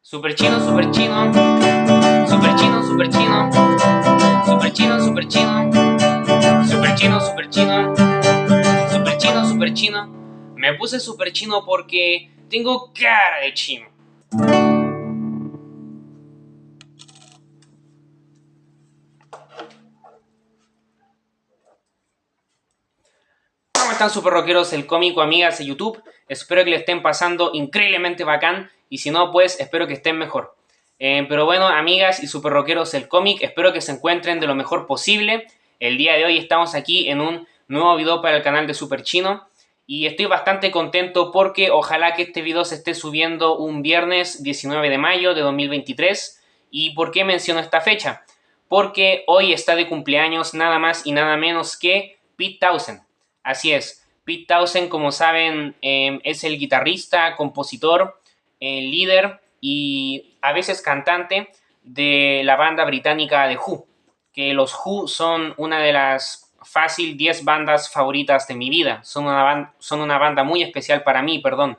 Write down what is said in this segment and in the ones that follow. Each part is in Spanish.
Super chino, super chino, super chino, super chino, super chino, super chino, super chino, super chino, super chino, super chino. Me puse super chino porque tengo cara de chino. ¿Cómo están super rockeros, el cómico, amigas de YouTube? Espero que le estén pasando increíblemente bacán y si no, pues espero que estén mejor. Pero bueno, amigas y super rockeros, el cómic, espero que se encuentren de lo mejor posible. El día de hoy estamos aquí en un nuevo video para el canal de Super Chino y estoy bastante contento porque ojalá que este video se esté subiendo un viernes 19 de mayo de 2023. ¿Y por qué menciono esta fecha? Porque hoy está de cumpleaños nada más y nada menos que Pete Townshend. Así es, Pete Townshend, como saben, es el guitarrista, compositor, líder y a veces cantante de la banda británica The Who, que los Who son una de las fácil 10 bandas favoritas de mi vida, son una banda muy especial para mí, perdón.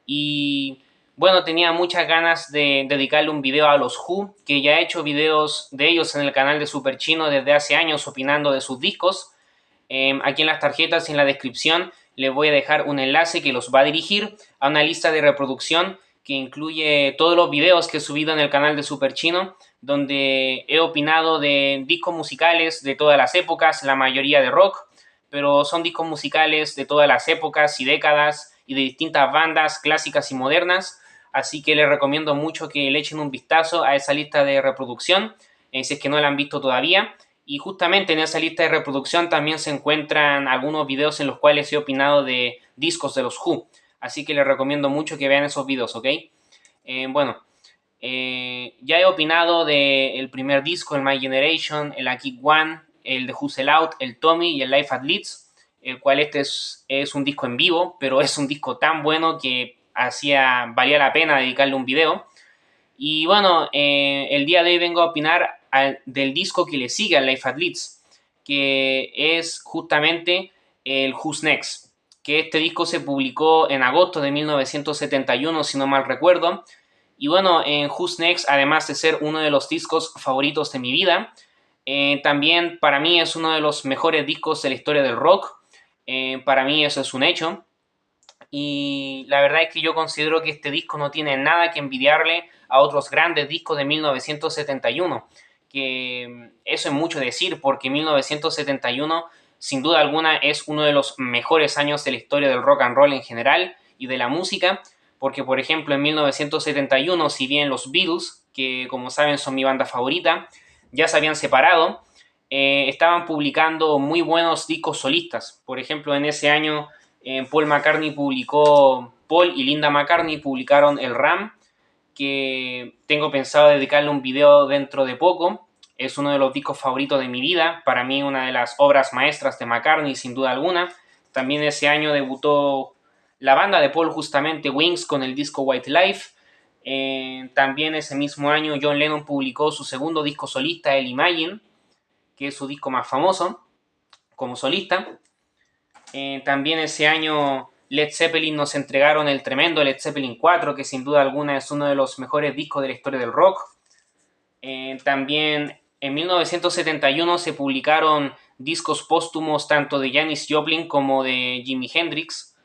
Y bueno, tenía muchas ganas de dedicarle un video a los Who, que ya he hecho videos de ellos en el canal de Super Chino desde hace años opinando de sus discos. Aquí en las tarjetas y en la descripción les voy a dejar un enlace que los va a dirigir a una lista de reproducción que incluye todos los videos que he subido en el canal de Super Chino, donde he opinado de discos musicales de todas las épocas, la mayoría de rock, pero son discos musicales de todas las épocas y décadas y de distintas bandas clásicas y modernas, así que les recomiendo mucho que le echen un vistazo a esa lista de reproducción, si es que no la han visto todavía. Y justamente en esa lista de reproducción también se encuentran algunos videos en los cuales he opinado de discos de los Who. Así que les recomiendo mucho que vean esos videos, ¿ok? Ya he opinado del primer disco, el My Generation, el A Kick One, el de Who Sell Out, el Tommy y el Life at Leeds, el cual este es un disco en vivo, pero es un disco tan bueno que valía la pena dedicarle un video. Y bueno, el día de hoy vengo a opinar del disco que le sigue al Life at Leeds, que es justamente el Who's Next, que este disco se publicó en agosto de 1971, si no mal recuerdo. Y bueno, en Who's Next, además de ser uno de los discos favoritos de mi vida, también para mí es uno de los mejores discos de la historia del rock. Para mí eso es un hecho. Y la verdad es que yo considero que este disco no tiene nada que envidiarle a otros grandes discos de 1971, que eso es mucho decir porque 1971 sin duda alguna es uno de los mejores años de la historia del rock and roll en general y de la música, porque por ejemplo en 1971, si bien los Beatles, que como saben son mi banda favorita, ya se habían separado, estaban publicando muy buenos discos solistas. Por ejemplo, en ese año Paul y Linda McCartney publicaron el Ram, que tengo pensado dedicarle un video dentro de poco. Es uno de los discos favoritos de mi vida, para mí una de las obras maestras de McCartney, sin duda alguna. También ese año debutó la banda de Paul, justamente Wings, con el disco White Life. También ese mismo año John Lennon publicó su segundo disco solista, el Imagine, que es su disco más famoso como solista. También ese año Led Zeppelin nos entregaron el tremendo Led Zeppelin 4, que sin duda alguna es uno de los mejores discos de la historia del rock. También en 1971 se publicaron discos póstumos tanto de Janis Joplin como de Jimi Hendrix.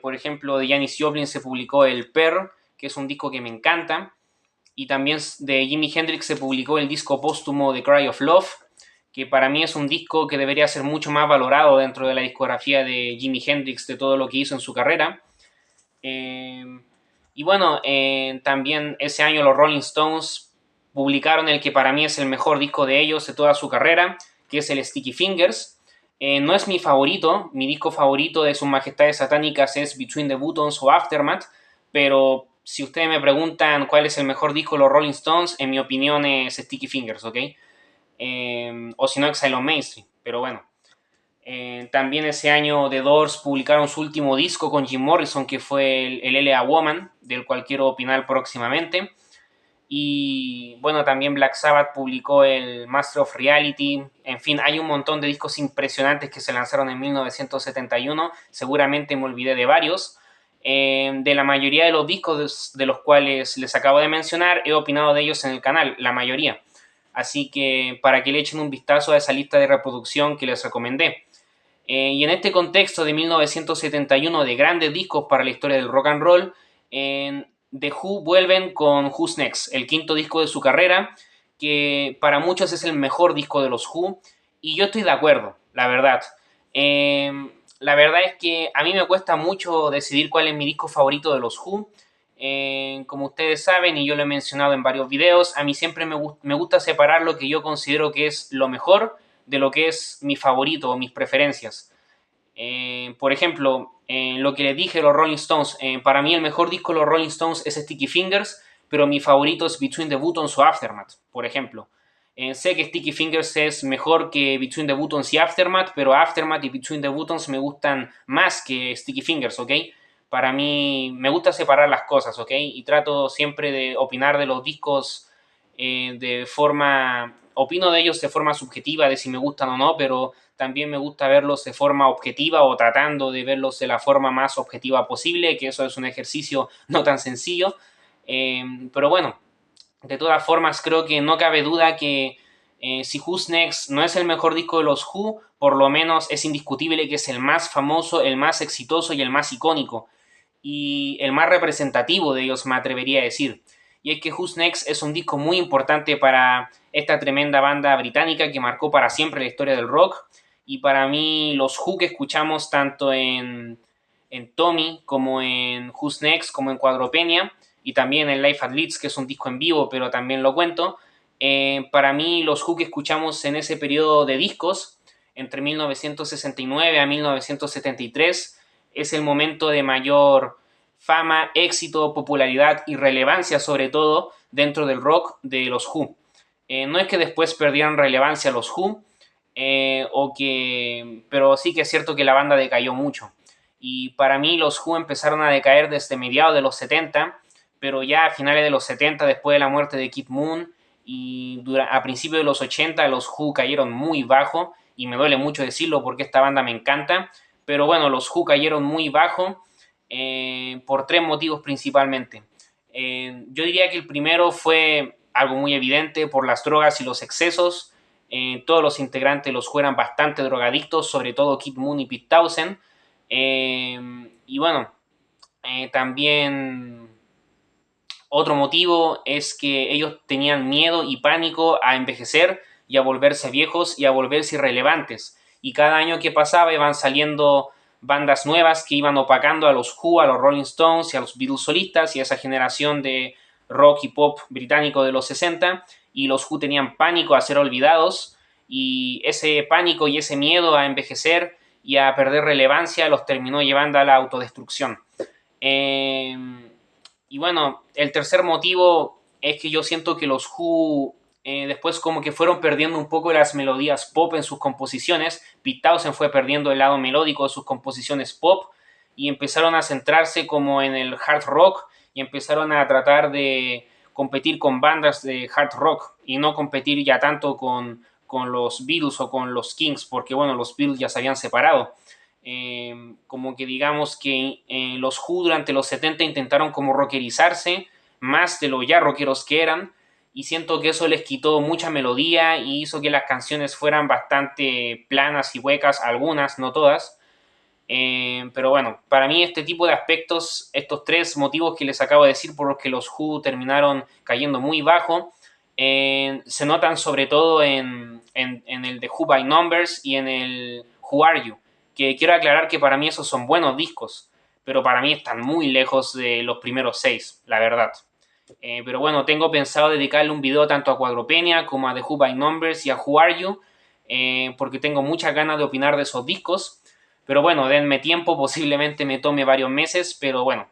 Por ejemplo, de Janis Joplin se publicó el Pearl, que es un disco que me encanta. Y también de Jimi Hendrix se publicó el disco póstumo The Cry of Love, que para mí es un disco que debería ser mucho más valorado dentro de la discografía de Jimi Hendrix, de todo lo que hizo en su carrera. Y bueno, también ese año los Rolling Stones publicaron el que para mí es el mejor disco de ellos de toda su carrera, que es el Sticky Fingers. No es mi favorito, mi disco favorito de sus majestades satánicas es Between the Buttons o Aftermath, pero si ustedes me preguntan cuál es el mejor disco de los Rolling Stones, en mi opinión es Sticky Fingers, ¿ok? O si no, Exile on Main Street, pero bueno. También ese año The Doors publicaron su último disco con Jim Morrison, que fue el L.A. Woman, del cual quiero opinar próximamente. Y bueno, también Black Sabbath publicó el Master of Reality. En fin, hay un montón de discos impresionantes que se lanzaron en 1971. Seguramente me olvidé de varios. De la mayoría de los discos de los cuales les acabo de mencionar, he opinado de ellos en el canal, la mayoría. Así que para que le echen un vistazo a esa lista de reproducción que les recomendé. Y en este contexto de 1971 de grandes discos para la historia del rock and roll, The Who vuelven con Who's Next, el quinto disco de su carrera, que para muchos es el mejor disco de los Who, y yo estoy de acuerdo, la verdad. La verdad es que a mí me cuesta mucho decidir cuál es mi disco favorito de los Who. Como ustedes saben, y yo lo he mencionado en varios videos, a mí siempre me gusta separar lo que yo considero que es lo mejor de lo que es mi favorito o mis preferencias. Por ejemplo, lo que les dije, los Rolling Stones, para mí el mejor disco de los Rolling Stones es Sticky Fingers, pero mi favorito es Between the Buttons o Aftermath, por ejemplo. Sé que Sticky Fingers es mejor que Between the Buttons y Aftermath, pero Aftermath y Between the Buttons me gustan más que Sticky Fingers, ¿ok? Para mí me gusta separar las cosas, ¿ok? Y trato siempre de opinar de los discos de forma... Opino de ellos de forma subjetiva, de si me gustan o no, pero también me gusta verlos de forma objetiva o tratando de verlos de la forma más objetiva posible, que eso es un ejercicio no tan sencillo. Pero bueno, de todas formas creo que no cabe duda que si Who's Next no es el mejor disco de los Who, por lo menos es indiscutible que es el más famoso, el más exitoso y el más icónico. Y el más representativo de ellos, me atrevería a decir. Y es que Who's Next es un disco muy importante para esta tremenda banda británica que marcó para siempre la historia del rock. Y para mí los Who que escuchamos tanto en Tommy como en Who's Next como en Quadrophenia y también en Live at Leeds, que es un disco en vivo, pero también lo cuento. Para mí los Who que escuchamos en ese periodo de discos, entre 1969 a 1973, es el momento de mayor fama, éxito, popularidad y relevancia, sobre todo dentro del rock de los Who. No es que después perdieran relevancia los Who, pero sí que es cierto que la banda decayó mucho. Y para mí los Who empezaron a decaer desde mediados de los 70, pero ya a finales de los 70, después de la muerte de Kid Moon, y a principios de los 80 los Who cayeron muy bajo, y me duele mucho decirlo porque esta banda me encanta, pero bueno, los Who cayeron muy bajo por tres motivos principalmente. Yo diría que el primero fue algo muy evidente por las drogas y los excesos. Todos los integrantes los Who eran bastante drogadictos, sobre todo Kid Moon y Pete Townshend. Y bueno, también otro motivo es que ellos tenían miedo y pánico a envejecer y a volverse viejos y a volverse irrelevantes. Y cada año que pasaba iban saliendo bandas nuevas que iban opacando a los Who, a los Rolling Stones y a los Beatles solistas y a esa generación de rock y pop británico de los 60, y los Who tenían pánico a ser olvidados, y ese pánico y ese miedo a envejecer y a perder relevancia los terminó llevando a la autodestrucción. Y bueno, el tercer motivo es que yo siento que los Who después como que fueron perdiendo un poco las melodías pop en sus composiciones. Pete Townshend fue perdiendo el lado melódico de sus composiciones pop y empezaron a centrarse como en el hard rock y empezaron a tratar de competir con bandas de hard rock y no competir ya tanto con los Beatles o con los Kings, porque bueno, los Beatles ya se habían separado. Como que digamos que los Who durante los 70 intentaron como rockerizarse más de lo ya rockeros que eran, y siento que eso les quitó mucha melodía y hizo que las canciones fueran bastante planas y huecas, algunas, no todas. Pero bueno, para mí este tipo de aspectos, estos tres motivos que les acabo de decir por los que los Who terminaron cayendo muy bajo, se notan sobre todo en el de Who by Numbers y en el Who Are You, que quiero aclarar que para mí esos son buenos discos, pero para mí están muy lejos de los primeros 6, la verdad. Pero bueno, tengo pensado dedicarle un video tanto a Quadrophenia como a The Who by Numbers y a Who Are You, porque tengo muchas ganas de opinar de esos discos. Pero bueno, denme tiempo, posiblemente me tome varios meses, pero bueno,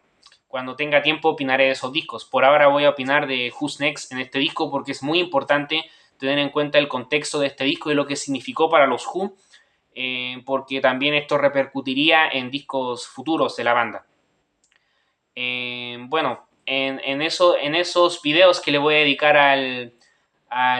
cuando tenga tiempo opinaré de esos discos. Por ahora voy a opinar de Who's Next en este disco porque es muy importante tener en cuenta el contexto de este disco y lo que significó para los Who, porque también esto repercutiría en discos futuros de la banda. Bueno, en esos videos que le voy a dedicar al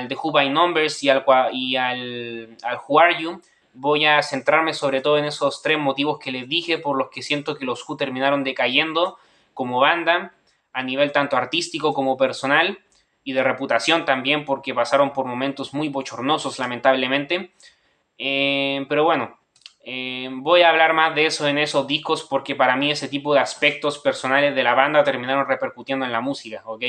The Who by Numbers y al Who Are You, voy a centrarme sobre todo en esos 3 motivos que les dije por los que siento que los Who terminaron decayendo como banda, a nivel tanto artístico como personal y de reputación también, porque pasaron por momentos muy bochornosos lamentablemente. Pero bueno, voy a hablar más de eso en esos discos porque para mí ese tipo de aspectos personales de la banda terminaron repercutiendo en la música, ¿ok?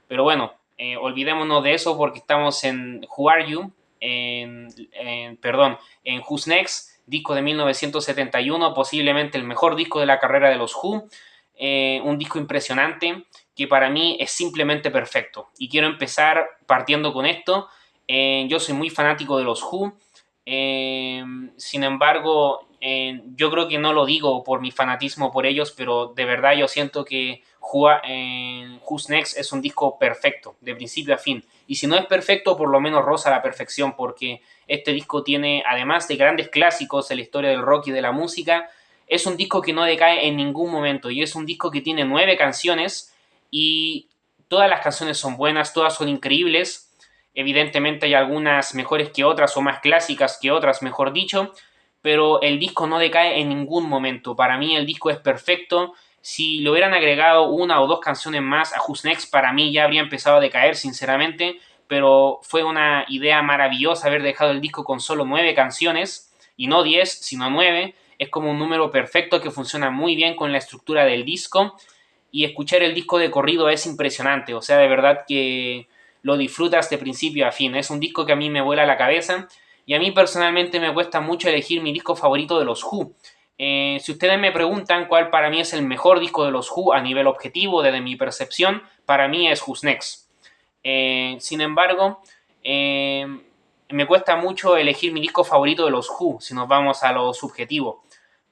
Pero bueno, olvidémonos de eso porque estamos en Who Are You, en Who's Next, disco de 1971, posiblemente el mejor disco de la carrera de los Who, un disco impresionante que para mí es simplemente perfecto. Y quiero empezar partiendo con esto. Yo soy muy fanático de los Who. Sin embargo, yo creo que no lo digo por mi fanatismo por ellos, pero de verdad yo siento que Who's Next es un disco perfecto, de principio a fin. Y si no es perfecto, por lo menos roza la perfección, porque este disco tiene, además de grandes clásicos en la historia del rock y de la música, es un disco que no decae en ningún momento. Y es un disco que tiene 9 canciones y todas las canciones son buenas, todas son increíbles. Evidentemente hay algunas mejores que otras o más clásicas que otras, mejor dicho, pero el disco no decae en ningún momento. Para mí el disco es perfecto. Si le hubieran agregado 1 o 2 canciones más a Who's Next, para mí ya habría empezado a decaer, sinceramente, pero fue una idea maravillosa haber dejado el disco con solo 9 canciones, y no 10, sino 9. Es como un número perfecto que funciona muy bien con la estructura del disco, y escuchar el disco de corrido es impresionante, o sea, de verdad que lo disfrutas de principio a fin. Es un disco que a mí me vuela la cabeza, y a mí personalmente me cuesta mucho elegir mi disco favorito de los Who. Si ustedes me preguntan cuál para mí es el mejor disco de los Who a nivel objetivo, desde mi percepción, para mí es Who's Next. Sin embargo, me cuesta mucho elegir mi disco favorito de los Who, si nos vamos a lo subjetivo.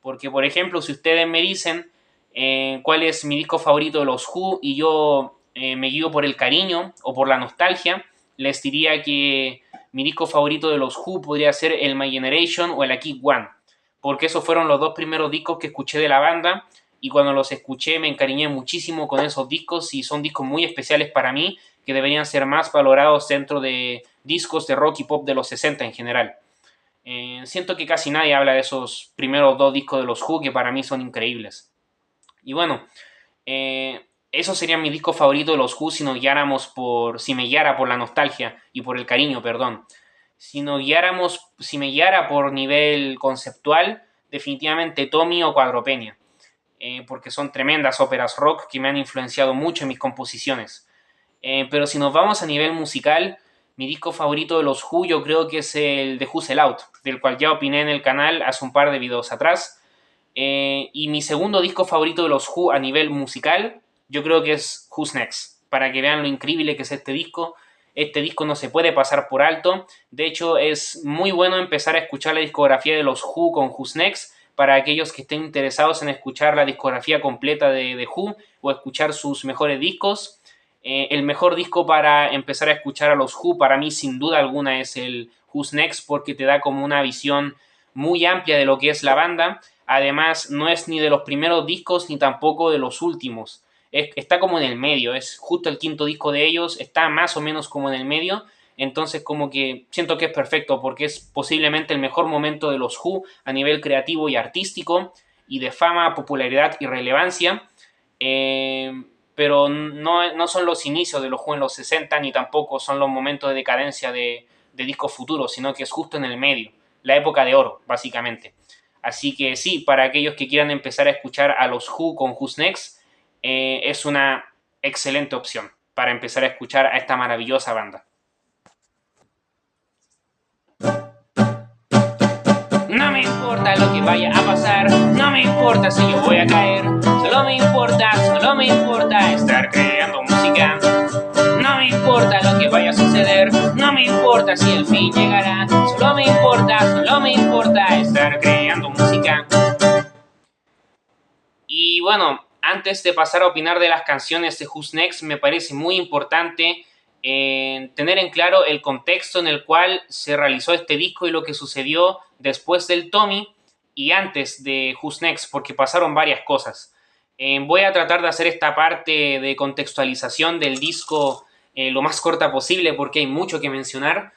Porque, por ejemplo, si ustedes me dicen cuál es mi disco favorito de los Who y yo me guío por el cariño o por la nostalgia, les diría que mi disco favorito de los Who podría ser el My Generation o el A Kick One, porque esos fueron los 2 primeros discos que escuché de la banda, y cuando los escuché me encariñé muchísimo con esos discos, y son discos muy especiales para mí que deberían ser más valorados dentro de discos de rock y pop de los 60 en general. Siento que casi nadie habla de esos primeros 2 discos de los Who, que para mí son increíbles. Y bueno, esos serían mis discos favoritos de los Who si me guiara por la nostalgia y por el cariño, perdón. Si me guiara por nivel conceptual, definitivamente Tommy o Quadropeña, porque son tremendas óperas rock que me han influenciado mucho en mis composiciones. Pero si nos vamos a nivel musical, mi disco favorito de los Who yo creo que es el de Who's Out, del cual ya opiné en el canal hace un par de videos atrás. Y mi segundo disco favorito de los Who a nivel musical, yo creo que es Who's Next. Para que vean lo increíble que es este disco. Este disco no se puede pasar por alto. De hecho, es muy bueno empezar a escuchar la discografía de los Who con Who's Next, para aquellos que estén interesados en escuchar la discografía completa de Who o escuchar sus mejores discos. El mejor disco para empezar a escuchar a los Who para mí sin duda alguna es el Who's Next, porque te da como una visión muy amplia de lo que es la banda. Además, no es ni de los primeros discos ni tampoco de los últimos. Está como en el medio, es justo el 5.º disco de ellos, está más o menos como en el medio. Entonces como que siento que es perfecto porque es posiblemente el mejor momento de los Who a nivel creativo y artístico, y de fama, popularidad y relevancia. Pero no son los inicios de los Who en los 60, ni tampoco son los momentos de decadencia de discos futuros, sino que es justo en el medio, la época de oro, básicamente. Así que sí, para aquellos que quieran empezar a escuchar a los Who con Who's Next, es una excelente opción para empezar a escuchar a esta maravillosa banda. No me importa lo que vaya a pasar, no me importa si yo voy a caer, solo me importa estar creando música. No me importa lo que vaya a suceder, no me importa si el fin llegará, solo me importa estar creando música. Y bueno, antes de pasar a opinar de las canciones de Who's Next, me parece muy importante tener en claro el contexto en el cual se realizó este disco y lo que sucedió después del Tommy y antes de Who's Next, porque pasaron varias cosas. Voy a tratar de hacer esta parte de contextualización del disco lo más corta posible porque hay mucho que mencionar.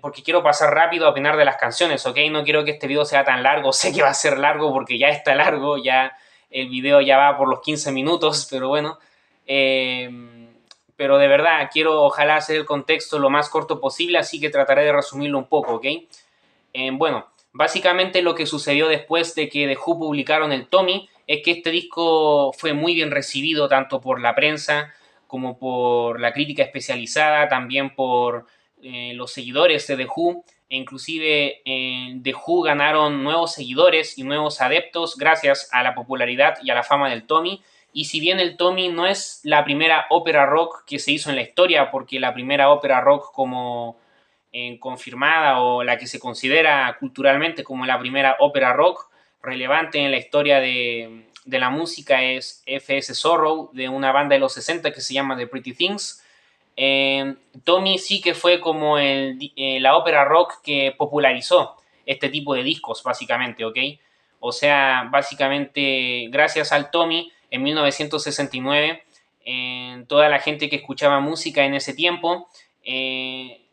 porque quiero pasar rápido a opinar de las canciones, ¿ok? No quiero que este video sea tan largo, sé que va a ser largo porque ya está largo, ya el video ya va por los 15 minutos, pero bueno. Pero de verdad, quiero ojalá hacer el contexto lo más corto posible, así que trataré de resumirlo un poco, ¿ok? Bueno, básicamente lo que sucedió después de que The Who publicaron el Tommy es que este disco fue muy bien recibido tanto por la prensa como por la crítica especializada, también por los seguidores de The Who, e inclusive The Who ganaron nuevos seguidores y nuevos adeptos gracias a la popularidad y a la fama del Tommy. Y si bien el Tommy no es la primera ópera rock que se hizo en la historia, porque la primera ópera rock como confirmada o la que se considera culturalmente como la primera ópera rock relevante en la historia de la música es F.S. Sorrow, de una banda de los 60 que se llama The Pretty Things. Tommy sí que fue como la ópera rock que popularizó este tipo de discos, básicamente, ¿ok? O sea, básicamente, gracias al Tommy, en 1969, toda la gente que escuchaba música en ese tiempo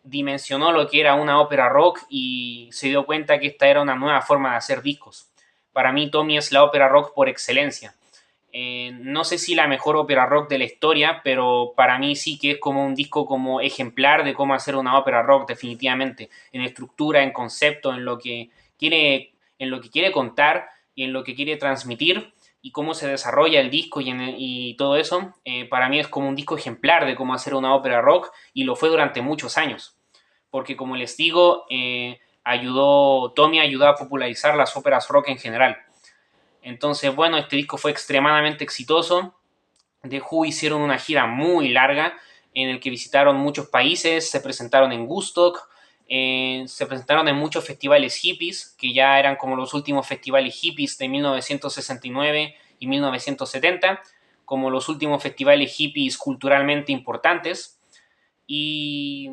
dimensionó lo que era una ópera rock y se dio cuenta que esta era una nueva forma de hacer discos. Para mí, Tommy es la ópera rock por excelencia. No sé si la mejor ópera rock de la historia, pero para mí sí que es como un disco como ejemplar de cómo hacer una ópera rock, definitivamente, en estructura, en concepto, en lo que quiere contar y en lo que quiere transmitir y cómo se desarrolla el disco y todo eso. Para mí es como un disco ejemplar de cómo hacer una ópera rock y lo fue durante muchos años, porque como les digo, Tommy ayudó a popularizar las óperas rock en general. Entonces, bueno, este disco fue extremadamente exitoso. The Who hicieron una gira muy larga en el que visitaron muchos países, se presentaron en Woodstock, se presentaron en muchos festivales hippies, que ya eran como los últimos festivales hippies de 1969 y 1970, como los últimos festivales hippies culturalmente importantes. Y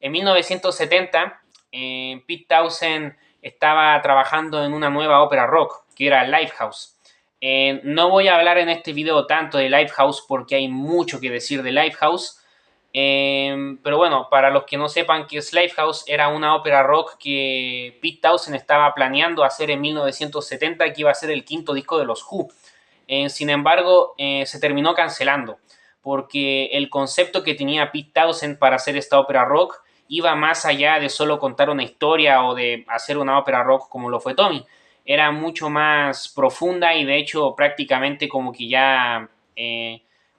en 1970, Pete Townshend estaba trabajando en una nueva ópera rock, que era Lifehouse. No voy a hablar en este video tanto de Lifehouse porque hay mucho que decir de Lifehouse. Pero bueno, para los que no sepan qué es Lifehouse, era una ópera rock que Pete Townshend estaba planeando hacer en 1970, que iba a ser el quinto disco de los Who. Sin embargo, se terminó cancelando porque el concepto que tenía Pete Townshend para hacer esta ópera rock iba más allá de solo contar una historia o de hacer una ópera rock como lo fue Tommy. Era mucho más profunda y de hecho prácticamente como que ya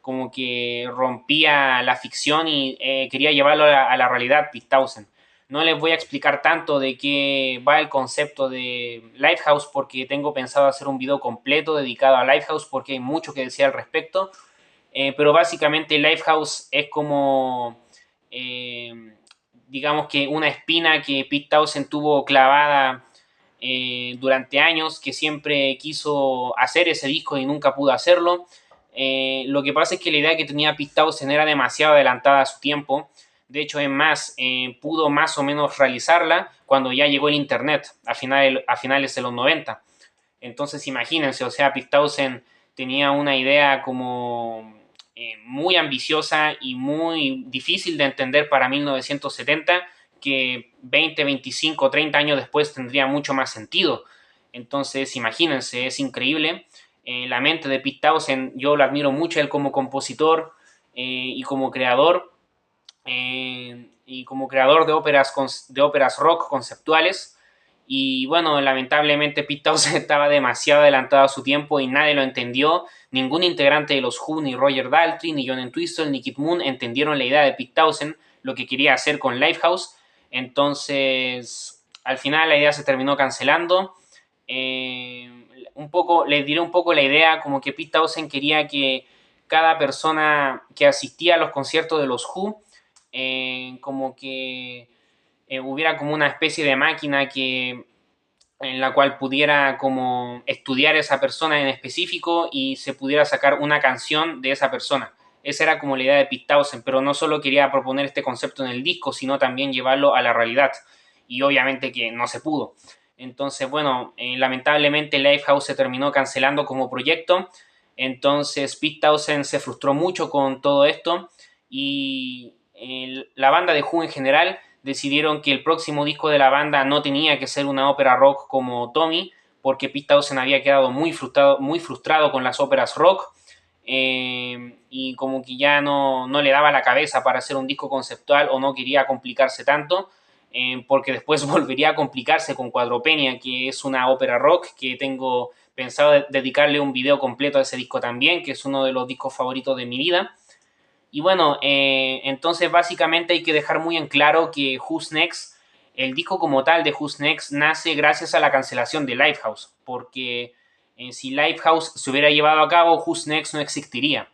como que rompía la ficción y quería llevarlo a la realidad Pete Townshend. No les voy a explicar tanto de qué va el concepto de Lifehouse porque tengo pensado hacer un video completo dedicado a Lifehouse porque hay mucho que decir al respecto. Pero básicamente Lifehouse es como, digamos que una espina que Pete Townshend tuvo clavada durante años, que siempre quiso hacer ese disco y nunca pudo hacerlo. Lo que pasa es que la idea que tenía Pete Townshend era demasiado adelantada a su tiempo. De hecho, es más, pudo más o menos realizarla cuando ya llegó el Internet, a finales de los 90. Entonces, imagínense, o sea, Pete Townshend tenía una idea como muy ambiciosa y muy difícil de entender para 1970, que 20, 25, 30 años después tendría mucho más sentido. Entonces, imagínense, es increíble. La mente de Pete Townshend, yo lo admiro mucho él como compositor y como creador. Y como creador de óperas rock conceptuales. Y bueno, lamentablemente Pete Townshend estaba demasiado adelantado a su tiempo y nadie lo entendió. Ningún integrante de los Who, ni Roger Daltrey, ni John Entwistle, ni Keith Moon entendieron la idea de Pete Townshend, lo que quería hacer con Lifehouse. Entonces, al final la idea se terminó cancelando. Les diré un poco la idea, como que Pete Townshend quería que cada persona que asistía a los conciertos de los Who como que hubiera como una especie de máquina en la cual pudiera como estudiar esa persona en específico y se pudiera sacar una canción de esa persona. Esa era como la idea de Pete Townshend, pero no solo quería proponer este concepto en el disco, sino también llevarlo a la realidad. Y obviamente que no se pudo. Entonces, bueno, lamentablemente Lifehouse se terminó cancelando como proyecto. Entonces Pete Townshend se frustró mucho con todo esto y la banda de Who en general decidieron que el próximo disco de la banda no tenía que ser una ópera rock como Tommy, porque Pete Townshend había quedado muy frustrado con las óperas rock, y como que ya no le daba la cabeza para hacer un disco conceptual o no quería complicarse tanto, porque después volvería a complicarse con Quadrophenia, que es una ópera rock que tengo pensado dedicarle un video completo a ese disco también, que es uno de los discos favoritos de mi vida. Y bueno, entonces básicamente hay que dejar muy en claro que Who's Next, el disco como tal de Who's Next, nace gracias a la cancelación de Lifehouse, porque si Lifehouse se hubiera llevado a cabo, Who's Next no existiría.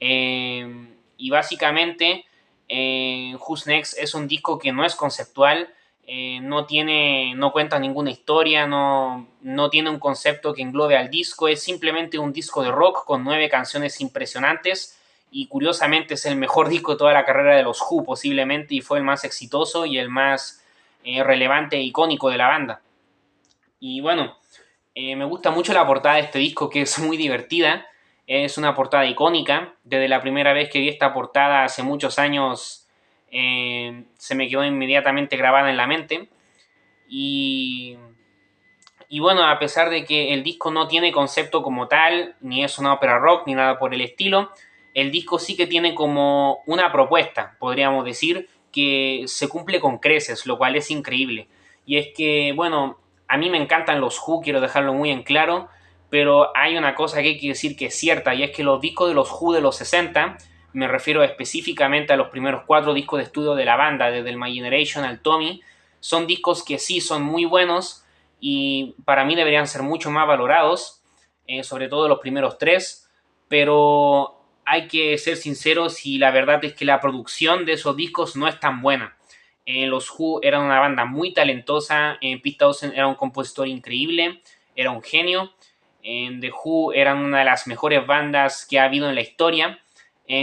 Y básicamente, Who's Next es un disco que no es conceptual, no cuenta ninguna historia, no tiene un concepto que englobe al disco, es simplemente un disco de rock con 9 canciones impresionantes y curiosamente es el mejor disco de toda la carrera de los Who posiblemente y fue el más exitoso y el más relevante e icónico de la banda. Y bueno, me gusta mucho la portada de este disco, que es muy divertida. Es una portada icónica. Desde la primera vez que vi esta portada hace muchos años, se me quedó inmediatamente grabada en la mente. Y bueno, a pesar de que el disco no tiene concepto como tal, ni es una ópera rock, ni nada por el estilo, el disco sí que tiene como una propuesta, podríamos decir, que se cumple con creces, lo cual es increíble. Y es que, bueno, a mí me encantan los Who, quiero dejarlo muy en claro, pero hay una cosa que hay que decir que es cierta, y es que los discos de los Who de los 60, me refiero específicamente a los primeros 4 discos de estudio de la banda, desde el My Generation al Tommy, son discos que sí son muy buenos, y para mí deberían ser mucho más valorados, sobre todo los primeros 3, pero hay que ser sinceros y la verdad es que la producción de esos discos no es tan buena. Los Who eran una banda muy talentosa, Pete Townshend era un compositor increíble, era un genio, The Who eran una de las mejores bandas que ha habido en la historia,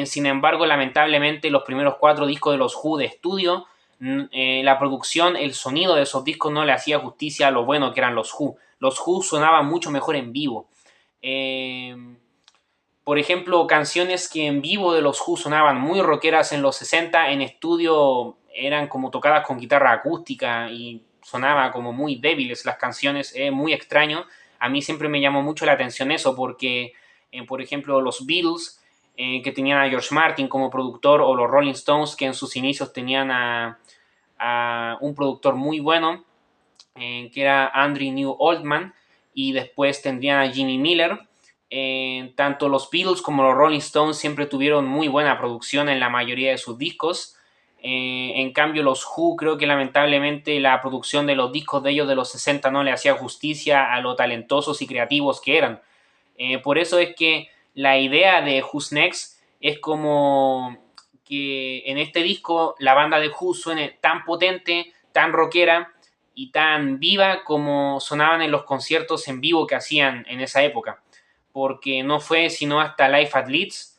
sin embargo lamentablemente los primeros 4 discos de los Who de estudio, la producción, el sonido de esos discos no le hacía justicia a lo bueno que eran los Who. Los Who sonaban mucho mejor en vivo. Por ejemplo, canciones que en vivo de los Who sonaban muy rockeras en los 60, en estudio eran como tocadas con guitarra acústica y sonaba como muy débiles las canciones, muy extraño. A mí siempre me llamó mucho la atención eso porque, por ejemplo, los Beatles, que tenían a George Martin como productor, o los Rolling Stones, que en sus inicios tenían a un productor muy bueno, que era Andrew New Oldman, y después tendrían a Jimmy Miller. Tanto los Beatles como los Rolling Stones siempre tuvieron muy buena producción en la mayoría de sus discos. En cambio, los Who, creo que lamentablemente la producción de los discos de ellos de los 60 no le hacía justicia a lo talentosos y creativos que eran. Por eso es que la idea de Who's Next es como que en este disco la banda de Who suene tan potente, tan rockera y tan viva como sonaban en los conciertos en vivo que hacían en esa época. Porque no fue sino hasta Live at Leeds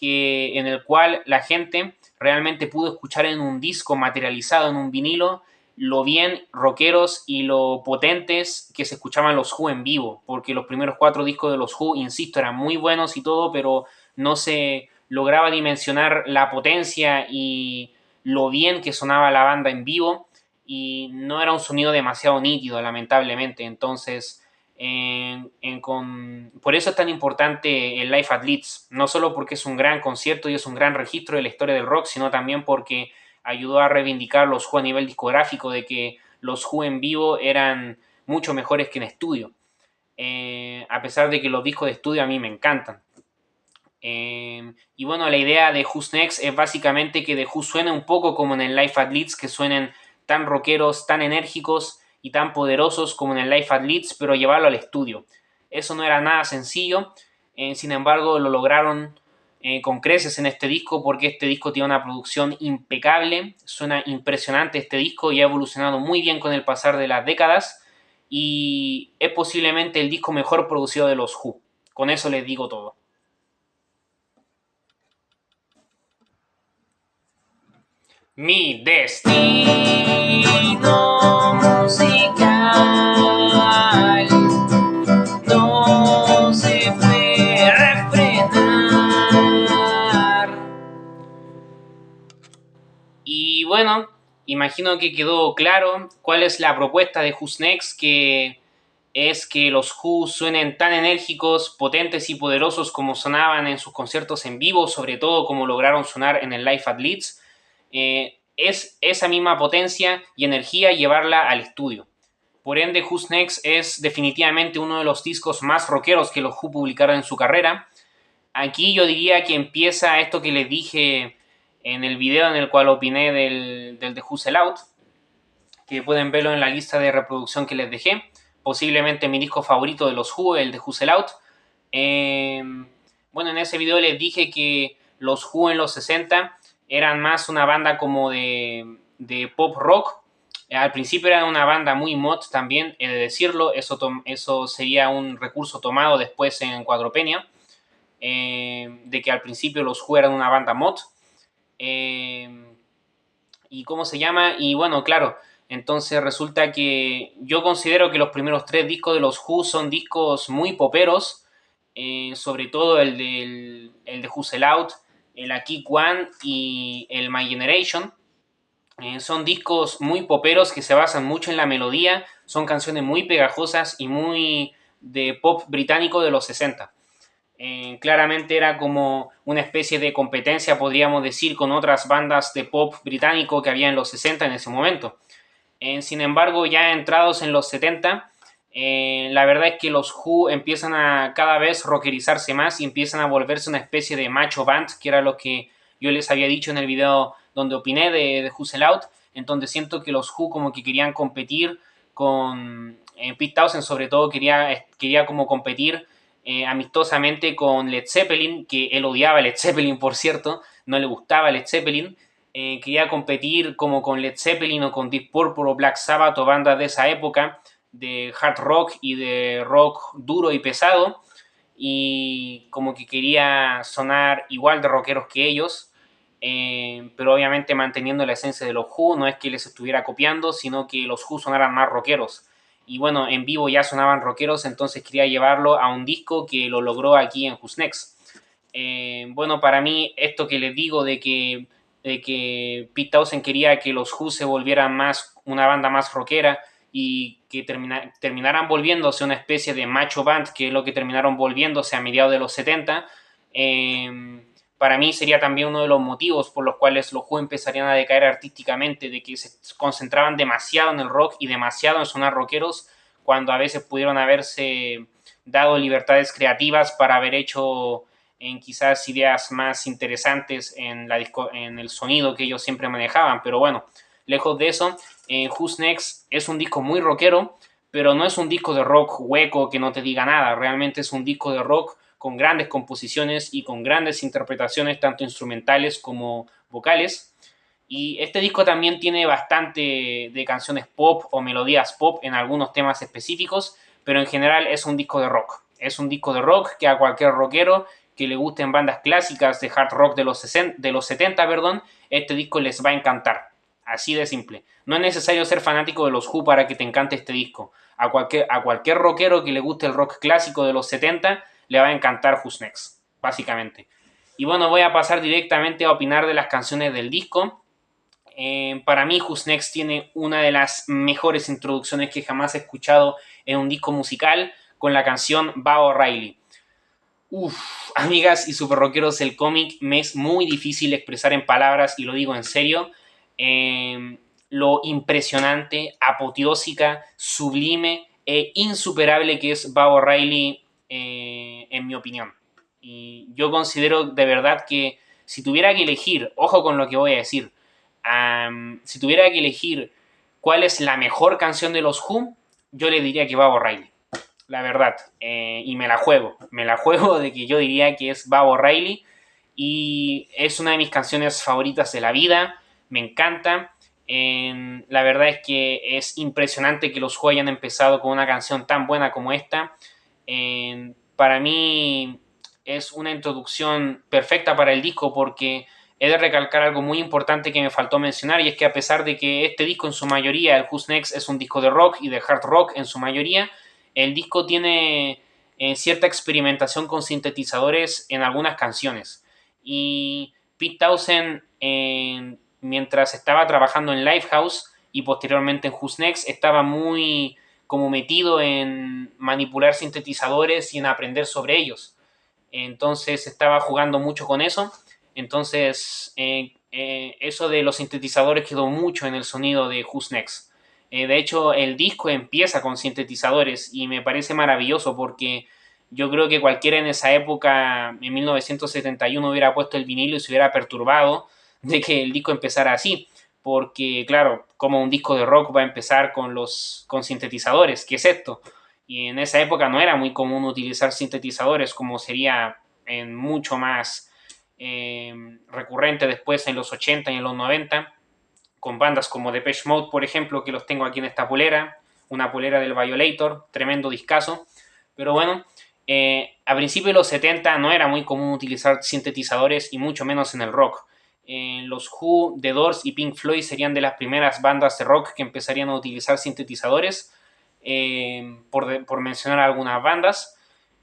en el cual la gente realmente pudo escuchar en un disco materializado en un vinilo lo bien rockeros y lo potentes que se escuchaban los Who en vivo, porque los primeros 4 discos de los Who, insisto, eran muy buenos y todo, pero no se lograba dimensionar la potencia y lo bien que sonaba la banda en vivo, y no era un sonido demasiado nítido, lamentablemente. Entonces, por eso es tan importante el Live at Leeds, no solo porque es un gran concierto y es un gran registro de la historia del rock, sino también porque ayudó a reivindicar los Who a nivel discográfico, de que los Who en vivo eran mucho mejores que en estudio, a pesar de que los discos de estudio a mí me encantan. Y bueno, la idea de Who's Next es básicamente que The Who suene un poco como en el Live at Leeds, que suenen tan rockeros, tan enérgicos y tan poderosos como en el Live at Leeds, pero llevarlo al estudio. Eso no era nada sencillo, sin embargo lo lograron con creces en este disco, porque este disco tiene una producción impecable, suena impresionante este disco y ha evolucionado muy bien con el pasar de las décadas y es posiblemente el disco mejor producido de los Who. Con eso les digo todo. Mi destino musical no se puede refrenar. Y bueno, imagino que quedó claro cuál es la propuesta de Who's Next, que es que los Who suenen tan enérgicos, potentes y poderosos como sonaban en sus conciertos en vivo, sobre todo como lograron sonar en el Live at Leeds. Es esa misma potencia y energía llevarla al estudio. Por ende, Who's Next es definitivamente uno de los discos más rockeros que los Who publicaron en su carrera. Aquí yo diría que empieza esto que les dije en el video en el cual opiné del The Who Sell Out, que pueden verlo en la lista de reproducción que les dejé. Posiblemente mi disco favorito de los Who, el de Who Sell Out. Bueno, en ese video les dije que los Who en los 60 eran más una banda como de pop rock. Al principio era una banda muy mod también, he de decirlo. Eso sería un recurso tomado después en Cuadropenia. De que al principio los Who eran una banda mod. ¿Y cómo se llama? Y bueno, claro, entonces resulta que yo considero que los primeros 3 discos de los Who son discos muy poperos, sobre todo el de Who Sell Out, el A Kick One y el My Generation. Son discos muy poperos que se basan mucho en la melodía, son canciones muy pegajosas y muy de pop británico de los 60. Claramente era como una especie de competencia, podríamos decir, con otras bandas de pop británico que había en los 60 en ese momento. Sin embargo, ya entrados en los 70, la verdad es que los Who empiezan a cada vez rockerizarse más y empiezan a volverse una especie de macho band, que era lo que yo les había dicho en el video donde opiné de Who Sell Out, en donde siento que los Who como que querían competir con Pete Townshend, sobre todo quería como competir amistosamente con Led Zeppelin, que él odiaba a Led Zeppelin, por cierto, no le gustaba Led Zeppelin. Quería competir como con Led Zeppelin o con Deep Purple o Black Sabbath o bandas de esa época de hard rock y de rock duro y pesado, y como que quería sonar igual de rockeros que ellos, pero obviamente manteniendo la esencia de los Who. No es que les estuviera copiando, sino que los Who sonaran más rockeros. Y bueno, en vivo ya sonaban rockeros, entonces quería llevarlo a un disco que lo logró aquí en Who's Next. Bueno, para mí esto que les digo de que Pete Townshend quería que los Who se volvieran más una banda más rockera y que terminaran volviéndose una especie de macho band, que es lo que terminaron volviéndose a mediados de los 70. Para mí sería también uno de los motivos por los cuales los Who empezarían a decaer artísticamente, de que se concentraban demasiado en el rock y demasiado en sonar rockeros, cuando a veces pudieron haberse dado libertades creativas para haber hecho en quizás ideas más interesantes en el sonido que ellos siempre manejaban. Pero bueno, lejos de eso, Who's Next es un disco muy rockero, pero no es un disco de rock hueco que no te diga nada. Realmente es un disco de rock con grandes composiciones y con grandes interpretaciones, tanto instrumentales como vocales. Y este disco también tiene bastante de canciones pop o melodías pop en algunos temas específicos, pero en general es un disco de rock. Es un disco de rock que a cualquier rockero que le gusten bandas clásicas de hard rock de los 70, perdón, este disco les va a encantar. Así de simple. No es necesario ser fanático de los Who para que te encante este disco. A cualquier rockero que le guste el rock clásico de los 70 le va a encantar Who's Next, básicamente. Y bueno, voy a pasar directamente a opinar de las canciones del disco. Para mí, Who's Next tiene una de las mejores introducciones que jamás he escuchado en un disco musical, con la canción Bob O'Reilly. Uf, amigas y super rockeros, el cómic me es muy difícil expresar en palabras, y lo digo en serio. Lo impresionante, apoteósica, sublime e insuperable que es Bob O'Reilly, en mi opinión. Y yo considero de verdad que si tuviera que elegir, ojo con lo que voy a decir, si tuviera que elegir cuál es la mejor canción de los Who, yo le diría que Bob O'Reilly, la verdad. Y me la juego de que yo diría que es Bob O'Reilly, y es una de mis canciones favoritas de la vida, me encanta. La verdad es que es impresionante que los Who hayan empezado con una canción tan buena como esta. Para mí es una introducción perfecta para el disco, porque he de recalcar algo muy importante que me faltó mencionar, y es que a pesar de que este disco en su mayoría, el Who's Next, es un disco de rock y de hard rock en su mayoría, el disco tiene cierta experimentación con sintetizadores en algunas canciones. Y Pete Townshend mientras estaba trabajando en Lifehouse y posteriormente en Who's Next, estaba muy como metido en manipular sintetizadores y en aprender sobre ellos. Entonces estaba jugando mucho con eso. Entonces eso de los sintetizadores quedó mucho en el sonido de Who's Next. De hecho, el disco empieza con sintetizadores y me parece maravilloso porque yo creo que cualquiera en esa época, en 1971, hubiera puesto el vinilo y se hubiera perturbado de que el disco empezara así. Porque, claro, como un disco de rock va a empezar con sintetizadores, ¿qué es esto? Y en esa época no era muy común utilizar sintetizadores como sería en mucho más recurrente después en los 80 y en los 90, con bandas como Depeche Mode, por ejemplo, que los tengo aquí en esta polera, una polera del Violator, tremendo discazo. Pero bueno, a principios de los 70 no era muy común utilizar sintetizadores y mucho menos en el rock. Los Who, The Doors y Pink Floyd serían de las primeras bandas de rock que empezarían a utilizar sintetizadores, por mencionar algunas bandas.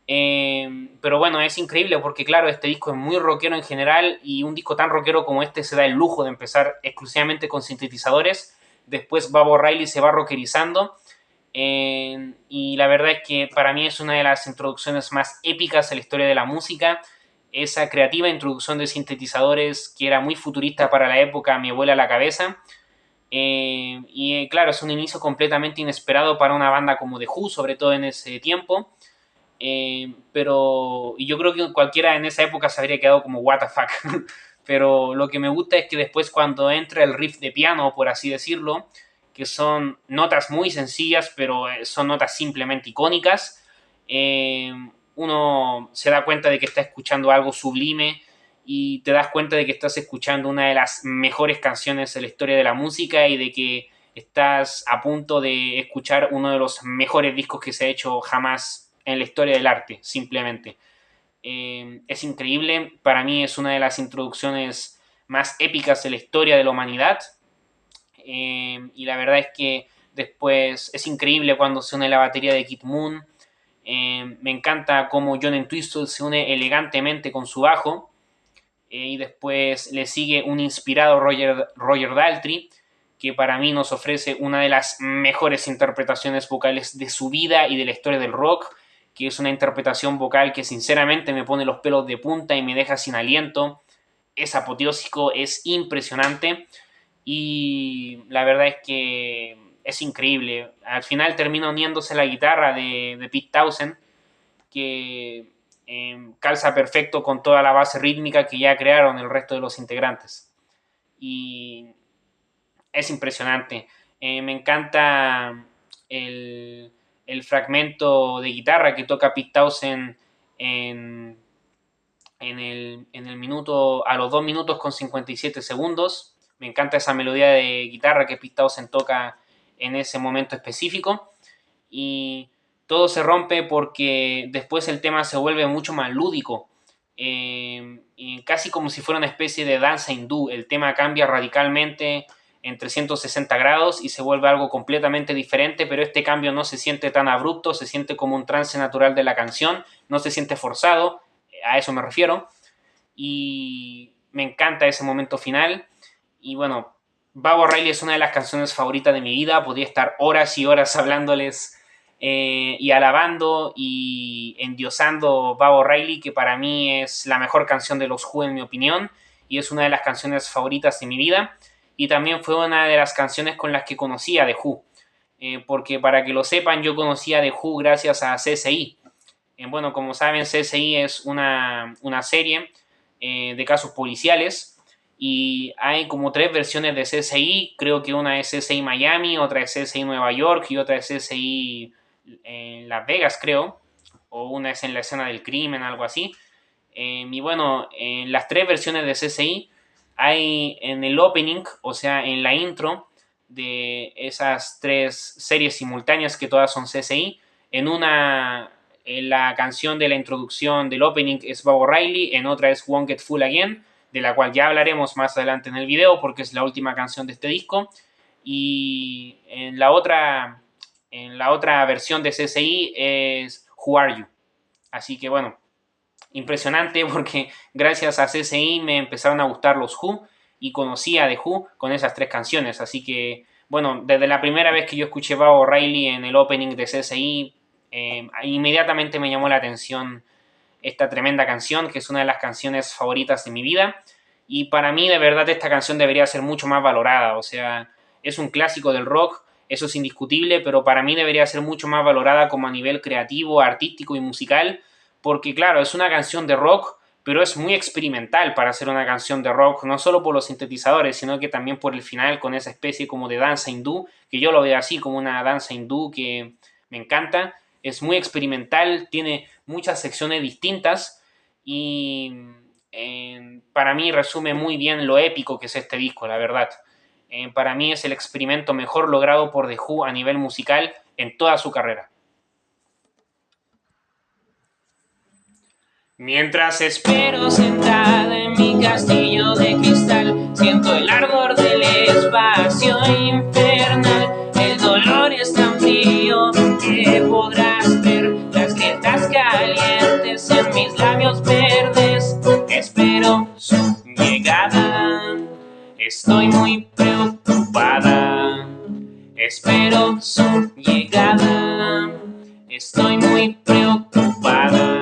Pero bueno, es increíble porque claro, este disco es muy rockero en general y un disco tan rockero como este se da el lujo de empezar exclusivamente con sintetizadores. Después Baba O'Reilly se va rockerizando y la verdad es que para mí es una de las introducciones más épicas en la historia de la música. Esa creativa introducción de sintetizadores que era muy futurista para la época me vuela la cabeza. Claro, es un inicio completamente inesperado para una banda como The Who, sobre todo en ese tiempo. Pero yo creo que cualquiera en esa época se habría quedado como what the fuck. Pero lo que me gusta es que después cuando entra el riff de piano, por así decirlo, que son notas muy sencillas, pero son notas simplemente icónicas, uno se da cuenta de que está escuchando algo sublime y te das cuenta de que estás escuchando una de las mejores canciones de la historia de la música y de que estás a punto de escuchar uno de los mejores discos que se ha hecho jamás en la historia del arte, simplemente. Es increíble, para mí es una de las introducciones más épicas de la historia de la humanidad. Y la verdad es que después es increíble cuando se une la batería de Kid Moon. Me encanta cómo John Entwistle se une elegantemente con su bajo. Y después le sigue un inspirado Roger Daltrey, que para mí nos ofrece una de las mejores interpretaciones vocales de su vida y de la historia del rock, que es una interpretación vocal que sinceramente me pone los pelos de punta y me deja sin aliento. Es apoteósico, es impresionante y la verdad es que es increíble. Al final termina uniéndose la guitarra de Pete Townshend, que calza perfecto con toda la base rítmica que ya crearon el resto de los integrantes. Y es impresionante. Me encanta el fragmento de guitarra que toca Pete Townshend en el minuto, a los 2 minutos con 57 segundos. Me encanta esa melodía de guitarra que Pete Townshend toca en ese momento específico. Y todo se rompe porque después el tema se vuelve mucho más lúdico. Y casi como si fuera una especie de danza hindú. El tema cambia radicalmente en 360 grados y se vuelve algo completamente diferente, pero este cambio no se siente tan abrupto, se siente como un trance natural de la canción, no se siente forzado, a eso me refiero. Y me encanta ese momento final. Y bueno, Baba O'Reilly es una de las canciones favoritas de mi vida. Podría estar horas y horas hablándoles y alabando y endiosando Baba O'Reilly, que para mí es la mejor canción de los Who en mi opinión y es una de las canciones favoritas de mi vida. Y también fue una de las canciones con las que conocí a The Who. Porque para que lo sepan, yo conocí a The Who gracias a CSI. Bueno, como saben, CSI es una serie de casos policiales y hay como 3 versiones de CSI. Creo que una es CSI Miami, otra es CSI Nueva York y otra es CSI en Las Vegas, creo. O una es en la escena del crimen, algo así. Y bueno, en las 3 versiones de CSI hay en el opening, o sea, en la intro de esas 3 series simultáneas que todas son CSI, en la canción de la introducción del opening es Bob O'Reilly, en otra es Won't Get Full Again, de la cual ya hablaremos más adelante en el video porque es la última canción de este disco. Y en la otra versión de CSI es Who Are You. Así que bueno, impresionante porque gracias a CSI me empezaron a gustar los Who y conocí a The Who con esas 3 canciones. Así que, bueno, desde la primera vez que yo escuché Baba O'Reilly en el opening de CSI, inmediatamente me llamó la atención esta tremenda canción, que es una de las canciones favoritas de mi vida. Y para mí, de verdad, esta canción debería ser mucho más valorada. O sea, es un clásico del rock, eso es indiscutible, pero para mí debería ser mucho más valorada como a nivel creativo, artístico y musical, porque claro, es una canción de rock, pero es muy experimental para ser una canción de rock, no solo por los sintetizadores, sino que también por el final con esa especie como de danza hindú, que yo lo veo así como una danza hindú que me encanta. Es muy experimental, tiene muchas secciones distintas y para mí resume muy bien lo épico que es este disco, la verdad. Para mí es el experimento mejor logrado por The Who a nivel musical en toda su carrera. Mientras espero sentada en mi castillo de cristal, siento el ardor del espacio infernal. El dolor es tan frío que podrás ver las grietas calientes en mis labios verdes. Espero su llegada, estoy muy preocupada. Espero su llegada, estoy muy preocupada.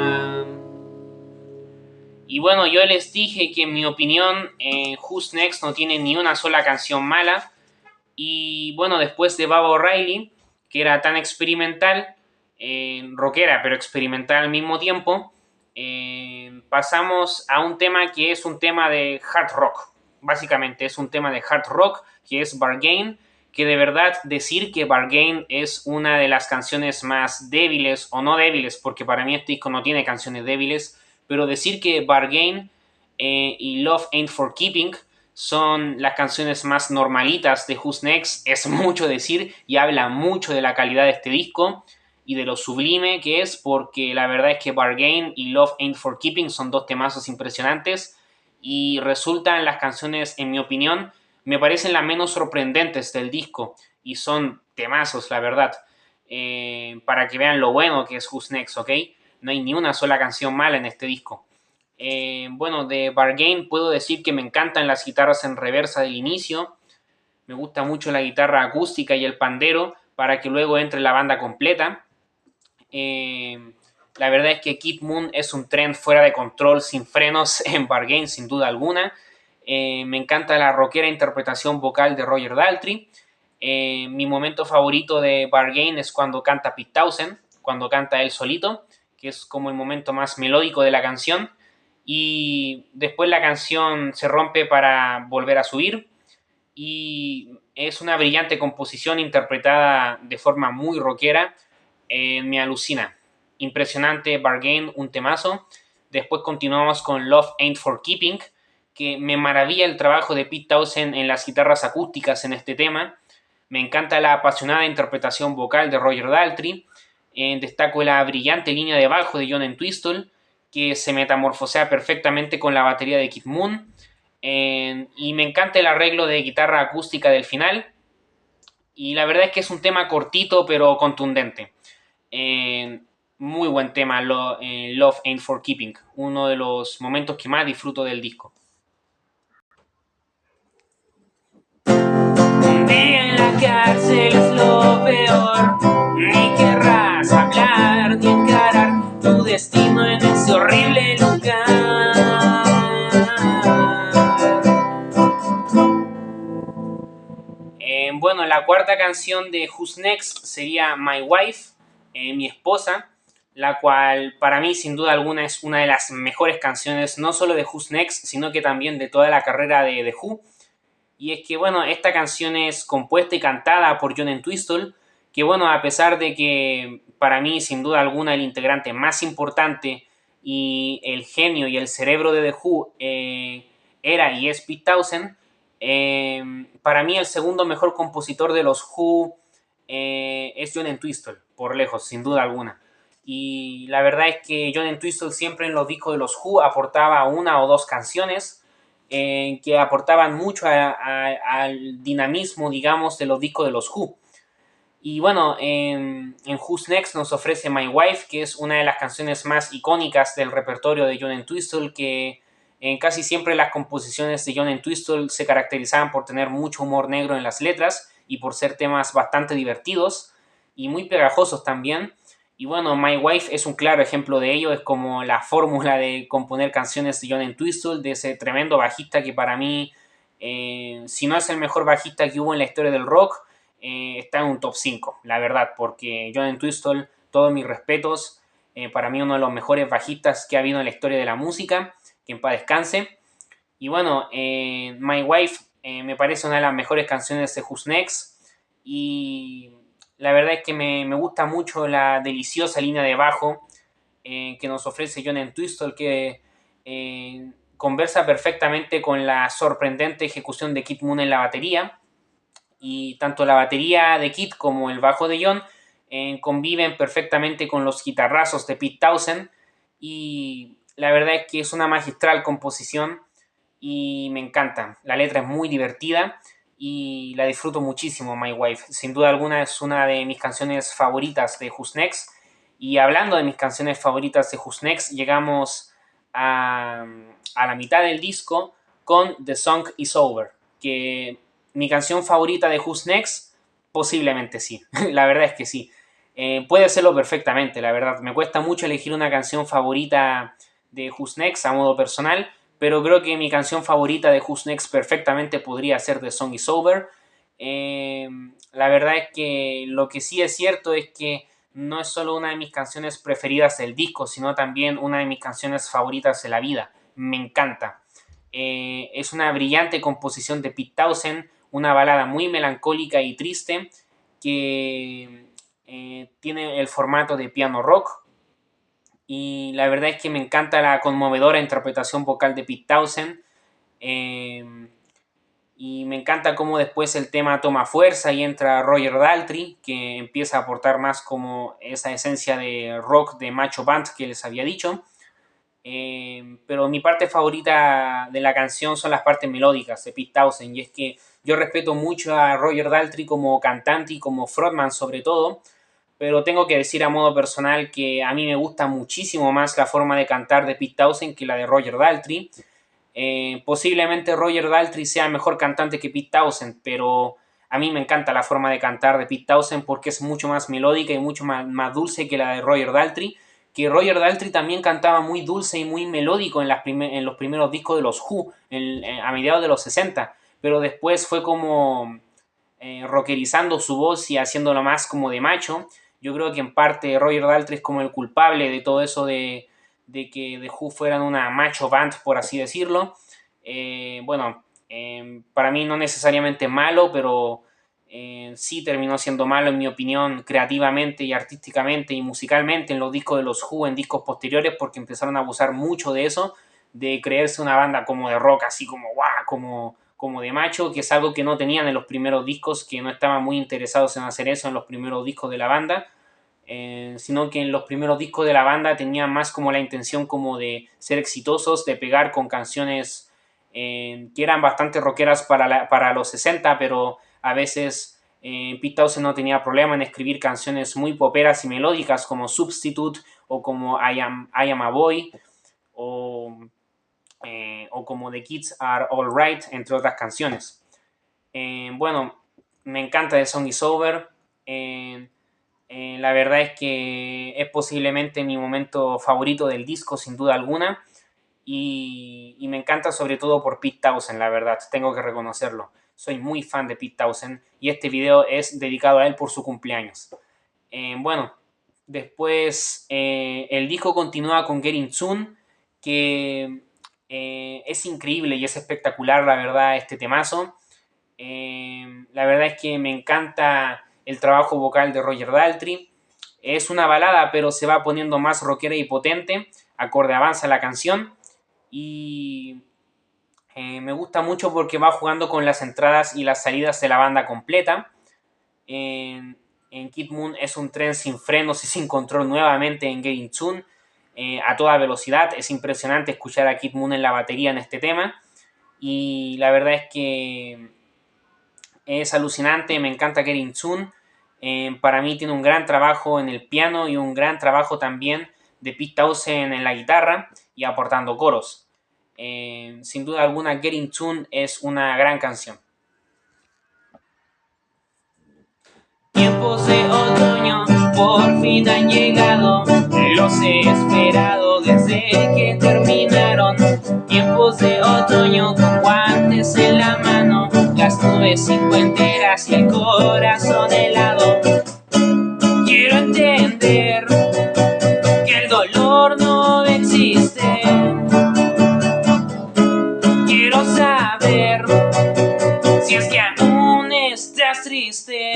Y bueno, yo les dije que en mi opinión Who's Next no tiene ni una sola canción mala. Y bueno, después de Baba O'Reilly, que era tan experimental, rockera pero experimental al mismo tiempo, pasamos a un tema que es un tema de hard rock. Básicamente es un tema de hard rock que es Bargain, que de verdad decir que Bargain es una de las canciones más débiles, o no débiles, porque para mí este disco no tiene canciones débiles, pero decir que Bargain y Love Ain't For Keeping son las canciones más normalitas de Who's Next es mucho decir y habla mucho de la calidad de este disco y de lo sublime que es, porque la verdad es que Bargain y Love Ain't For Keeping son 2 temazos impresionantes y resultan las canciones, en mi opinión, me parecen las menos sorprendentes del disco y son temazos, la verdad, para que vean lo bueno que es Who's Next, ¿ok? No hay ni una sola canción mala en este disco. Bueno, de Bargain puedo decir que me encantan las guitarras en reversa del inicio. Me gusta mucho la guitarra acústica y el pandero para que luego entre la banda completa. La verdad es que Kid Moon es un tren fuera de control, sin frenos en Bargain, sin duda alguna. Me encanta la rockera interpretación vocal de Roger Daltrey. Mi momento favorito de Bargain es cuando canta Pete Townshend, cuando canta él solito, que es como el momento más melódico de la canción. Y después la canción se rompe para volver a subir. Y es una brillante composición interpretada de forma muy rockera. Me alucina. Impresionante Bargain, un temazo. Después continuamos con Love Ain't For Keeping, que me maravilla el trabajo de Pete Townshend en las guitarras acústicas en este tema. Me encanta la apasionada interpretación vocal de Roger Daltrey. Destaco la brillante línea de bajo de John Entwistle, que se metamorfosea perfectamente con la batería de Kid Moon. Y me encanta el arreglo de guitarra acústica del final. Y la verdad es que es un tema cortito pero contundente. Muy buen tema, Love Ain't For Keeping. Uno de los momentos que más disfruto del disco. Un día en la cárcel es lo peor. Ni querrás hablar ni encarar tu destino en ese horrible lugar. Bueno, la cuarta canción de Who's Next sería My Wife, mi esposa, la cual para mí sin duda alguna es una de las mejores canciones, no solo de Who's Next, sino que también de toda la carrera de The Who. Y es que, bueno, esta canción es compuesta y cantada por John Entwistle, que, bueno, a pesar de que para mí, sin duda alguna, el integrante más importante y el genio y el cerebro de The Who era y es Pete Townshend, para mí el segundo mejor compositor de los Who es John Entwistle, por lejos, sin duda alguna. Y la verdad es que John Entwistle siempre en los discos de los Who aportaba 1 o 2 canciones, que aportaban mucho al dinamismo, digamos, de los discos de los Who. Y bueno, en Who's Next nos ofrece My Wife, que es una de las canciones más icónicas del repertorio de John Entwistle, que Casi siempre las composiciones de John Entwistle se caracterizaban por tener mucho humor negro en las letras y por ser temas bastante divertidos y muy pegajosos también. Y bueno, My Wife es un claro ejemplo de ello, es como la fórmula de componer canciones de John Entwistle, de ese tremendo bajista que para mí, si no es el mejor bajista que hubo en la historia del rock, está en un top 5, la verdad, porque John Entwistle, todos mis respetos, para mí uno de los mejores bajistas que ha habido en la historia de la música, que en paz descanse. Y bueno, My Wife me parece una de las mejores canciones de Who's Next y la verdad es que me gusta mucho la deliciosa línea de bajo que nos ofrece John Entwistle, que conversa perfectamente con la sorprendente ejecución de Keith Moon en la batería. Y tanto la batería de Keith como el bajo de John conviven perfectamente con los guitarrazos de Pete Townshend. Y la verdad es que es una magistral composición y me encanta. La letra es muy divertida y la disfruto muchísimo, My Wife. Sin duda alguna es una de mis canciones favoritas de Who's Next. Y hablando de mis canciones favoritas de Who's Next, llegamos a la mitad del disco con The Song Is Over, que mi canción favorita de Who's Next, posiblemente sí, la verdad es que sí. Puede hacerlo perfectamente, la verdad. Me cuesta mucho elegir una canción favorita de Who's Next a modo personal, pero creo que mi canción favorita de Who's Next perfectamente podría ser The Song Is Over. La verdad es que lo que sí es cierto es que no es solo una de mis canciones preferidas del disco, sino también una de mis canciones favoritas de la vida. Me encanta. Es una brillante composición de Pete Townshend, una balada muy melancólica y triste que tiene el formato de piano rock. Y la verdad es que me encanta la conmovedora interpretación vocal de Pete Townshend. Y me encanta cómo después el tema toma fuerza y entra Roger Daltrey, que empieza a aportar más como esa esencia de rock de macho band que les había dicho. Pero mi parte favorita de la canción son las partes melódicas de Pete Townshend, y es que yo respeto mucho a Roger Daltrey como cantante y como frontman sobre todo, pero tengo que decir a modo personal que a mí me gusta muchísimo más la forma de cantar de Pete Townshend que la de Roger Daltrey. Posiblemente Roger Daltrey sea mejor cantante que Pete Townshend, pero a mí me encanta la forma de cantar de Pete Townshend porque es mucho más melódica y mucho más dulce que la de Roger Daltrey, que Roger Daltrey también cantaba muy dulce y muy melódico en los primeros discos de los Who, a mediados de los 60, pero después fue como rockerizando su voz y haciéndolo más como de macho. Yo creo que en parte Roger Daltrey es como el culpable de todo eso de que The Who fueran una macho band, por así decirlo. Bueno, para mí no necesariamente malo, pero sí terminó siendo malo en mi opinión creativamente y artísticamente y musicalmente en los discos de los Who, en discos posteriores, porque empezaron a abusar mucho de eso, de creerse una banda como de rock, así como guau, como de macho, que es algo que no tenían en los primeros discos, que no estaban muy interesados en hacer eso en los primeros discos de la banda. Sino que en los primeros discos de la banda tenían más como la intención como de ser exitosos, de pegar con canciones que eran bastante rockeras para los 60, pero a veces Pete Townshend no tenía problema en escribir canciones muy poperas y melódicas como Substitute o como I Am a Boy o como The Kids Are Alright, entre otras canciones. Bueno, me encanta The Song Is Over. La verdad es que es posiblemente mi momento favorito del disco, sin duda alguna. Y me encanta sobre todo por Pete Townshend, la verdad, tengo que reconocerlo. Soy muy fan de Pete Townshend y este video es dedicado a él por su cumpleaños. Bueno, después el disco continúa con Getting Soon, que es increíble y es espectacular, la verdad, este temazo. La verdad es que me encanta el trabajo vocal de Roger Daltrey. Es una balada, pero se va poniendo más rockera y potente, acorde avanza la canción. Y me gusta mucho porque va jugando con las entradas y las salidas de la banda completa. En Kid Moon es un tren sin frenos y sin control nuevamente en Getting Soon, a toda velocidad. Es impresionante escuchar a Kid Moon en la batería en este tema. Y la verdad es que es alucinante, me encanta Getting Soon. Para mí tiene un gran trabajo en el piano y un gran trabajo también de Pete Townshend en la guitarra y aportando coros. Sin duda alguna, Getting Tune es una gran canción. Tiempos de otoño por fin han llegado, los he esperado desde que terminaron. Tiempos de otoño con guantes en la mano, las nubes cincuenteras y el corazón helado. Quiero entender que el dolor no existe. Quiero saber si es que aún estás triste.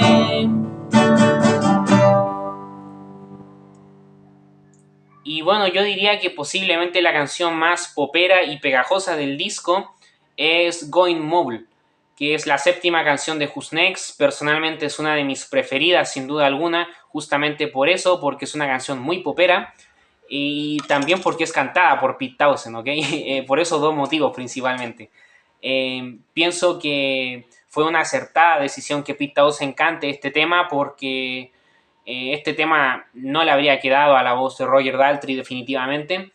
Y bueno, yo diría que posiblemente la canción más popera y pegajosa del disco es Going Mobile, que es la séptima canción de Who's Next. Personalmente es una de mis preferidas, sin duda alguna, justamente por eso, porque es una canción muy popera y también porque es cantada por Pete Townshend, ¿ok? Por esos dos motivos principalmente. Pienso que fue una acertada decisión que Pete Townshend cante este tema porque este tema no le habría quedado a la voz de Roger Daltrey definitivamente.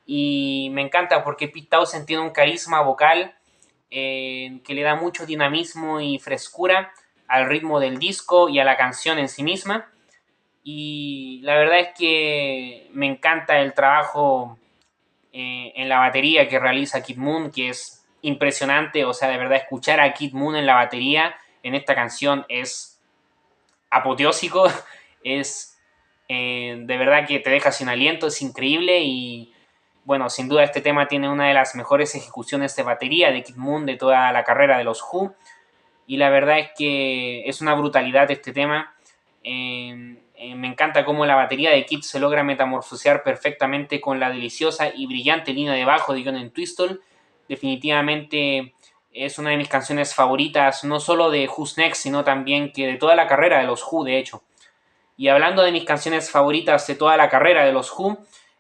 Y me encanta porque Pete Townshend tiene un carisma vocal que le da mucho dinamismo y frescura al ritmo del disco y a la canción en sí misma. Y la verdad es que me encanta el trabajo en la batería que realiza Kid Moon, que es impresionante. O sea, de verdad, escuchar a Kid Moon en la batería en esta canción es apoteósico, es de verdad que te deja sin aliento, es increíble. Y bueno, sin duda este tema tiene una de las mejores ejecuciones de batería de Kid Moon de toda la carrera de los Who, y la verdad es que es una brutalidad este tema. Me encanta cómo la batería de Kid se logra metamorfosear perfectamente con la deliciosa y brillante línea de bajo de John Entwistle. Definitivamente es una de mis canciones favoritas, no solo de Who's Next, sino también que de toda la carrera de los Who, de hecho. Y hablando de mis canciones favoritas de toda la carrera de los Who,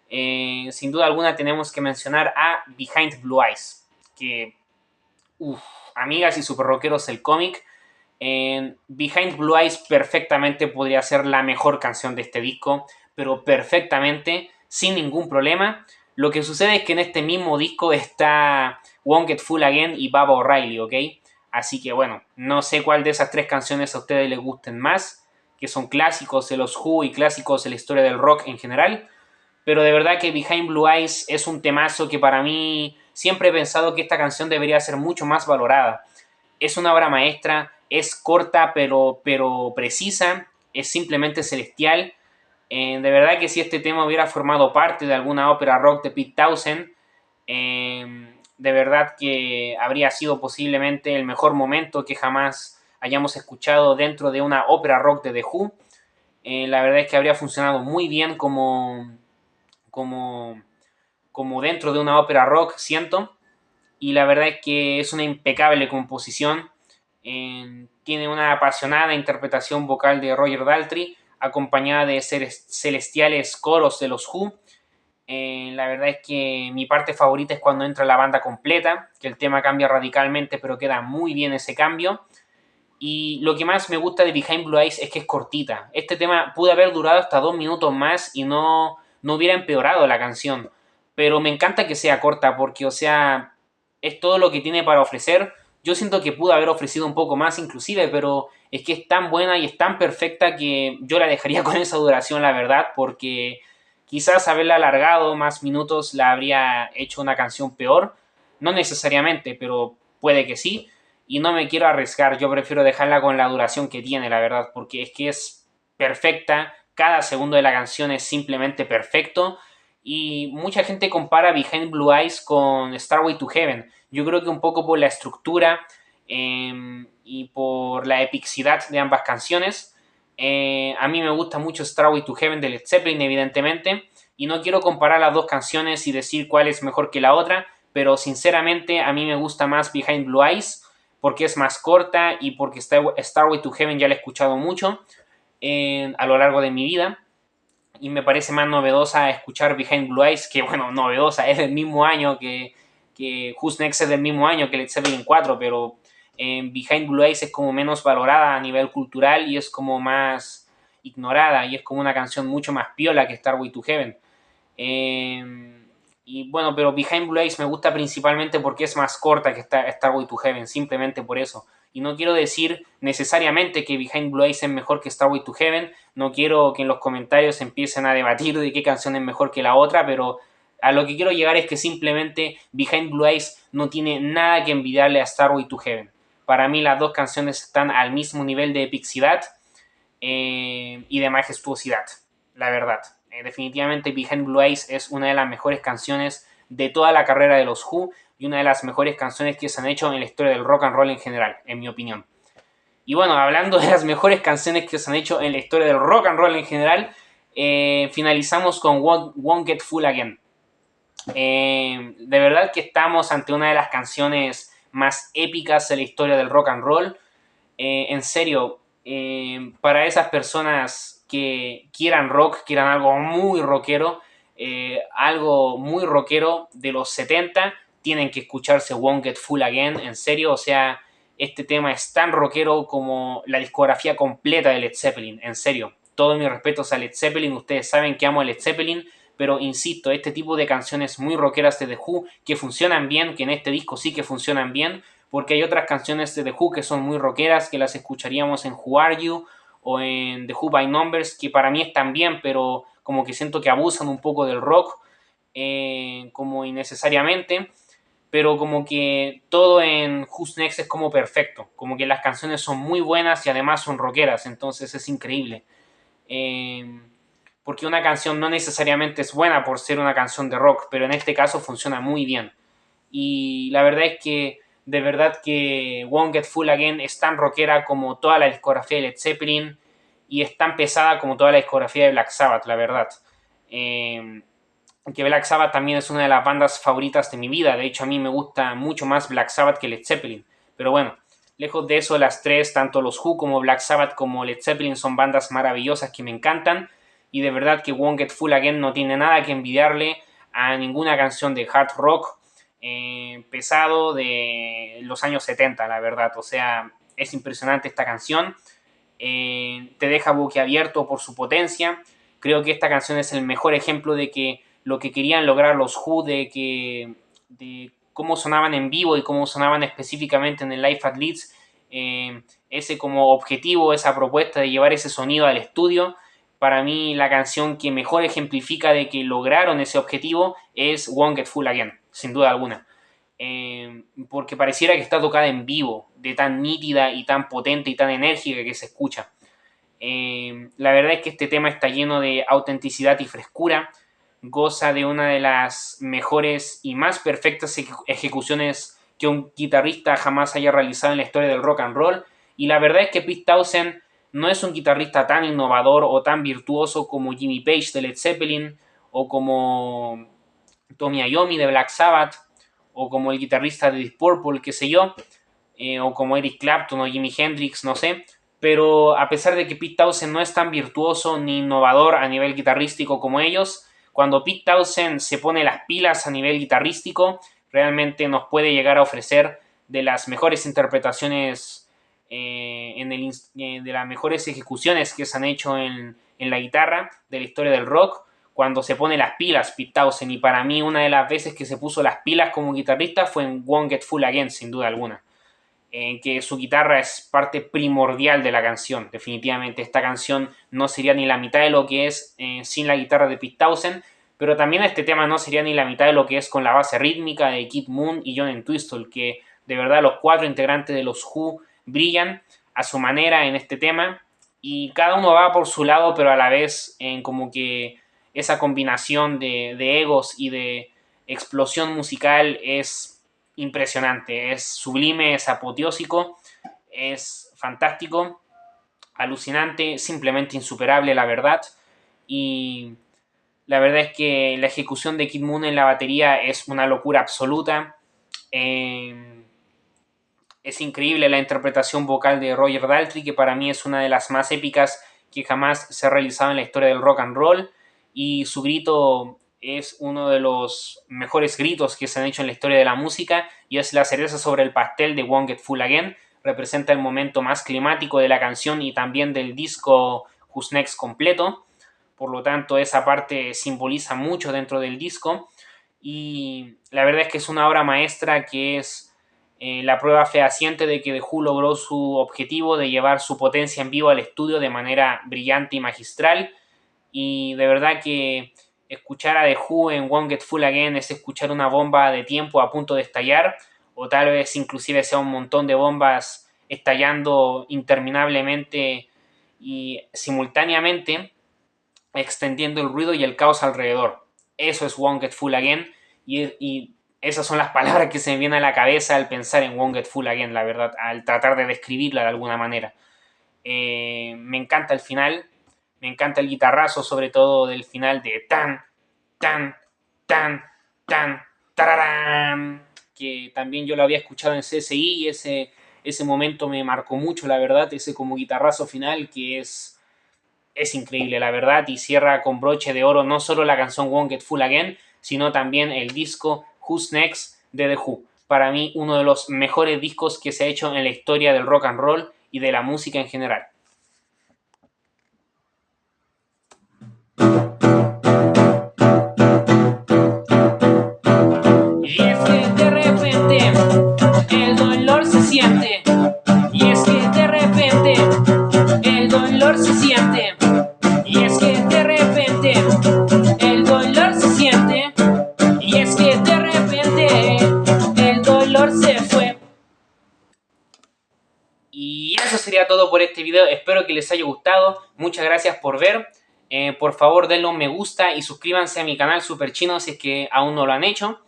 sin duda alguna tenemos que mencionar a Behind Blue Eyes, que, amigas y super rockeros, el cómic, Behind Blue Eyes perfectamente podría ser la mejor canción de este disco, pero perfectamente, sin ningún problema. Lo que sucede es que en este mismo disco está Won't Get Full Again y Baba O'Reilly, ¿ok? Así que bueno, no sé cuál de esas tres canciones a ustedes les gusten más, que son clásicos de los Who y clásicos de la historia del rock en general, pero de verdad que Behind Blue Eyes es un temazo que para mí siempre he pensado que esta canción debería ser mucho más valorada. Es una obra maestra, es corta pero precisa, es simplemente celestial. De verdad que si este tema hubiera formado parte de alguna ópera rock de Pete Townshend, de verdad que habría sido posiblemente el mejor momento que jamás hayamos escuchado dentro de una ópera rock de The Who. La verdad es que habría funcionado muy bien como, como dentro de una ópera rock, siento. Y la verdad es que es una impecable composición. Tiene una apasionada interpretación vocal de Roger Daltrey, acompañada de celestiales coros de los Who. La verdad es que mi parte favorita es cuando entra la banda completa, que el tema cambia radicalmente, pero queda muy bien ese cambio. Y lo que más me gusta de Behind Blue Eyes es que es cortita. Este tema pudo haber durado hasta 2 minutos más y no hubiera empeorado la canción. Pero me encanta que sea corta porque, o sea, es todo lo que tiene para ofrecer. Yo siento que pudo haber ofrecido un poco más inclusive, pero es que es tan buena y es tan perfecta que yo la dejaría con esa duración, la verdad, porque quizás haberla alargado más minutos la habría hecho una canción peor. No necesariamente, pero puede que sí. Y no me quiero arriesgar, yo prefiero dejarla con la duración que tiene, la verdad, porque es que es perfecta, cada segundo de la canción es simplemente perfecto. Y mucha gente compara Behind Blue Eyes con Starway to Heaven. Yo creo que un poco por la estructura y por la epicidad de ambas canciones. A mí me gusta mucho Starway to Heaven de Led Zeppelin, evidentemente, y no quiero comparar las dos canciones y decir cuál es mejor que la otra, pero sinceramente a mí me gusta más Behind Blue Eyes porque es más corta y porque Starway to Heaven ya la he escuchado mucho a lo largo de mi vida. Y me parece más novedosa escuchar Behind Blue Eyes, que bueno, novedosa, es del mismo año que Who's Next es del mismo año que Led Zeppelin 4, pero Behind Blue Eyes es como menos valorada a nivel cultural y es como más ignorada y es como una canción mucho más piola que Starway to Heaven. Y bueno, pero Behind Blue Eyes me gusta principalmente porque es más corta que Starway to Heaven, simplemente por eso. Y no quiero decir necesariamente que Behind Blue Eyes es mejor que Starway to Heaven, no quiero que en los comentarios empiecen a debatir de qué canción es mejor que la otra, pero a lo que quiero llegar es que simplemente Behind Blue Eyes no tiene nada que envidiarle a Starway to Heaven. Para mí las dos canciones están al mismo nivel de epicidad y de majestuosidad, la verdad. Definitivamente Behind Blue Eyes es una de las mejores canciones de toda la carrera de los Who y una de las mejores canciones que se han hecho en la historia del rock and roll en general, en mi opinión. Y bueno, hablando de las mejores canciones que se han hecho en la historia del rock and roll en general, finalizamos con Won't Get Full Again. De verdad que estamos ante una de las canciones más épicas de la historia del rock and roll. En serio, para esas personas que quieran rock, quieran algo muy rockero de los 70, tienen que escucharse Won't Get Full Again, en serio, o sea, este tema es tan rockero como la discografía completa de Led Zeppelin, en serio. Todos mis respetos a Led Zeppelin, ustedes saben que amo a Led Zeppelin, pero insisto, este tipo de canciones muy rockeras de The Who que funcionan bien, que en este disco sí que funcionan bien, porque hay otras canciones de The Who que son muy rockeras, que las escucharíamos en Who Are You o en The Who by Numbers, que para mí están bien, pero como que siento que abusan un poco del rock, como innecesariamente, pero como que todo en Who's Next es como perfecto, como que las canciones son muy buenas y además son rockeras, entonces es increíble. Eh, porque una canción no necesariamente es buena por ser una canción de rock, pero en este caso funciona muy bien. Y la verdad es que, de verdad que Won't Get Full Again es tan rockera como toda la discografía de Led Zeppelin y es tan pesada como toda la discografía de Black Sabbath, la verdad. Eh, que Black Sabbath también es una de las bandas favoritas de mi vida. De hecho, a mí me gusta mucho más Black Sabbath que Led Zeppelin. Pero bueno, lejos de eso, las tres, tanto los Who como Black Sabbath como Led Zeppelin, son bandas maravillosas que me encantan. Y de verdad que Won't Get Full Again no tiene nada que envidiarle a ninguna canción de hard rock pesado de los años 70, la verdad. O sea, es impresionante esta canción. Te deja boquiabierto por su potencia. Creo que esta canción es el mejor ejemplo de que lo que querían lograr los Who, de cómo sonaban en vivo y cómo sonaban específicamente en el Live at Leeds, ese como objetivo, esa propuesta de llevar ese sonido al estudio. Para mí la canción que mejor ejemplifica de que lograron ese objetivo es Won't Get Full Again, sin duda alguna. Porque pareciera que está tocada en vivo, de tan nítida y tan potente y tan enérgica que se escucha. La verdad es que este tema está lleno de autenticidad y frescura, goza de una de las mejores y más perfectas ejecuciones que un guitarrista jamás haya realizado en la historia del rock and roll, y la verdad es que Pete Townshend no es un guitarrista tan innovador o tan virtuoso como Jimmy Page de Led Zeppelin o como Tommy Iommi de Black Sabbath o como el guitarrista de Deep Purple, qué sé yo, o como Eric Clapton o Jimi Hendrix, no sé. Pero a pesar de que Pete Townshend no es tan virtuoso ni innovador a nivel guitarrístico como ellos, cuando Pete Townshend se pone las pilas a nivel guitarrístico, realmente nos puede llegar a ofrecer de las mejores interpretaciones, de las mejores ejecuciones que se han hecho en la guitarra de la historia del rock, cuando se pone las pilas Pete Townshend. Y para mí una de las veces que se puso las pilas como guitarrista fue en Won't Get Full Again, sin duda alguna. En que su guitarra es parte primordial de la canción. Definitivamente esta canción no sería ni la mitad de lo que es sin la guitarra de Pete Townshend, pero también este tema no sería ni la mitad de lo que es con la base rítmica de Kid Moon y John Entwistle, que de verdad los cuatro integrantes de los Who brillan a su manera en este tema y cada uno va por su lado, pero a la vez en como que esa combinación de egos y de explosión musical es impresionante, es sublime, es apoteósico, es fantástico, alucinante, simplemente insuperable, la verdad. Y la verdad es que la ejecución de Kid Moon en la batería es una locura absoluta. Es increíble la interpretación vocal de Roger Daltrey, que para mí es una de las más épicas que jamás se ha realizado en la historia del rock and roll. Y su grito es uno de los mejores gritos que se han hecho en la historia de la música y es la cereza sobre el pastel de Won't Get Full Again. Representa el momento más climático de la canción y también del disco Who's Next completo. Por lo tanto, esa parte simboliza mucho dentro del disco. y la verdad es que es una obra maestra que es la prueba fehaciente de que The Who logró su objetivo de llevar su potencia en vivo al estudio de manera brillante y magistral. Y de verdad que escuchar a The Who en Won't Get Full Again es escuchar una bomba de tiempo a punto de estallar, o tal vez inclusive sea un montón de bombas estallando interminablemente y simultáneamente, extendiendo el ruido y el caos alrededor. Eso es Won't Get Full Again, y esas son las palabras que se me vienen a la cabeza al pensar en Won't Get Full Again, la verdad, al tratar de describirla de alguna manera. Me encanta el final, me encanta el guitarrazo, sobre todo del final de tan, tan, tan, tan, tararán, que también yo lo había escuchado en CSI y ese momento me marcó mucho, la verdad, ese como guitarrazo final que es increíble, la verdad, y cierra con broche de oro no solo la canción Won't Get Full Again, sino también el disco Who's Next de The Who. Para mí, uno de los mejores discos que se ha hecho en la historia del rock and roll y de la música en general. Y es que de repente el dolor se siente. Y es que de repente el dolor se siente. Y es que de repente el dolor se siente. Y es que de repente el dolor se fue. Y eso sería todo por este video. Espero que les haya gustado. Muchas gracias por ver. Por favor denle un me gusta y suscríbanse a mi canal Super Chino si es que aún no lo han hecho.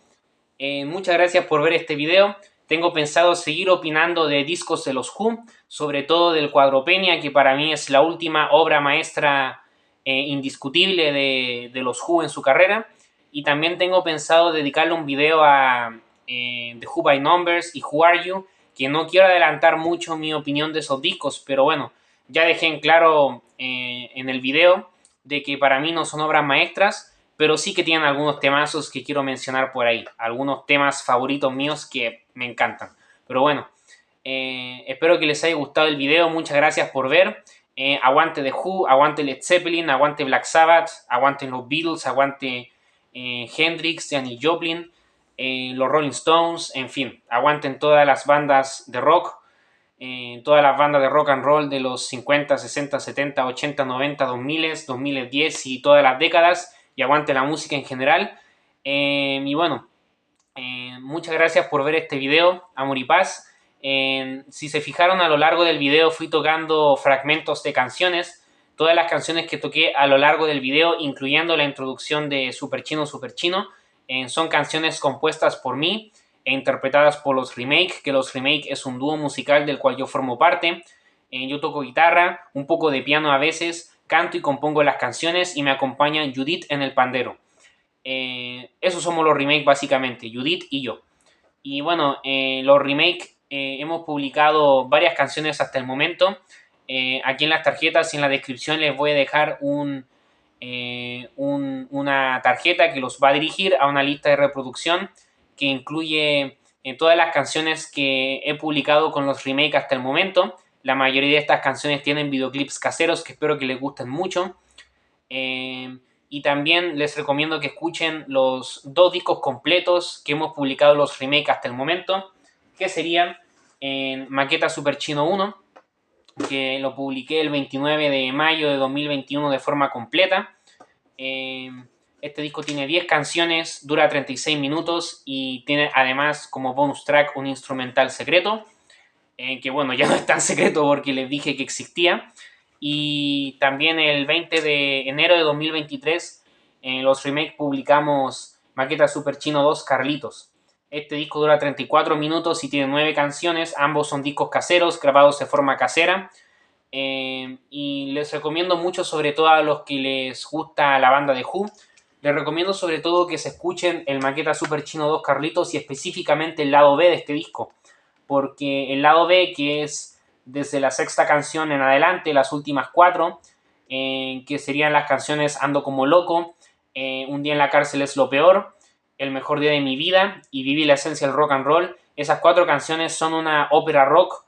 Muchas gracias por ver este video. Tengo pensado seguir opinando de discos de los Who, sobre todo del Quadrophenia, que para mí es la última obra maestra indiscutible de los Who en su carrera. Y también tengo pensado dedicarle un video a The Who by Numbers y Who Are You, que no quiero adelantar mucho mi opinión de esos discos, pero bueno, ya dejé en claro en el video de que para mí no son obras maestras, pero sí que tienen algunos temazos que quiero mencionar por ahí, algunos temas favoritos míos que me encantan. Pero bueno, espero que les haya gustado el video, muchas gracias por ver. Aguante The Who, aguante Led Zeppelin, aguante Black Sabbath, aguante los Beatles, aguante Hendrix, Janis Joplin, los Rolling Stones, en fin, aguanten todas las bandas de rock, todas las bandas de rock and roll de los 50, 60, 70, 80, 90, 2000, 2010 y todas las décadas, y aguante la música en general. Y bueno, muchas gracias por ver este video, amor y paz. Si se fijaron, a lo largo del video fui tocando fragmentos de canciones. Todas las canciones que toqué a lo largo del video, incluyendo la introducción de Super Chino, son canciones compuestas por mí e interpretadas por los Remake, que los Remake es un dúo musical del cual yo formo parte. Yo toco guitarra, un poco de piano a veces, canto y compongo las canciones y me acompaña Judith en el pandero. Esos somos los Remake básicamente, Judith y yo. Y bueno, los Remake hemos publicado varias canciones hasta el momento. Aquí en las tarjetas y en la descripción les voy a dejar una tarjeta que los va a dirigir a una lista de reproducción que incluye todas las canciones que he publicado con los Remake hasta el momento. La mayoría de estas canciones tienen videoclips caseros que espero que les gusten mucho. Y también les recomiendo que escuchen los 2 discos completos que hemos publicado los Remake hasta el momento, que serían en Maqueta Super Chino 1, que lo publiqué el 29 de mayo de 2021 de forma completa. Este disco tiene 10 canciones, dura 36 minutos y tiene además como bonus track un instrumental secreto, que bueno, ya no es tan secreto porque les dije que existía. Y también el 20 de enero de 2023 en los Remake publicamos Maqueta Super Chino 2 Carlitos. Este disco dura 34 minutos y tiene 9 canciones, ambos son discos caseros, grabados de forma casera. Y les recomiendo mucho, sobre todo a los que les gusta la banda de Who, les recomiendo sobre todo que se escuchen el Maqueta Super Chino 2 Carlitos y específicamente el lado B de este disco, porque el lado B, que es desde la 6ª canción en adelante, las últimas 4, que serían las canciones Ando como loco, Un día en la cárcel es lo peor, El mejor día de mi vida y Viví la esencia del rock and roll. Esas 4 canciones son una ópera rock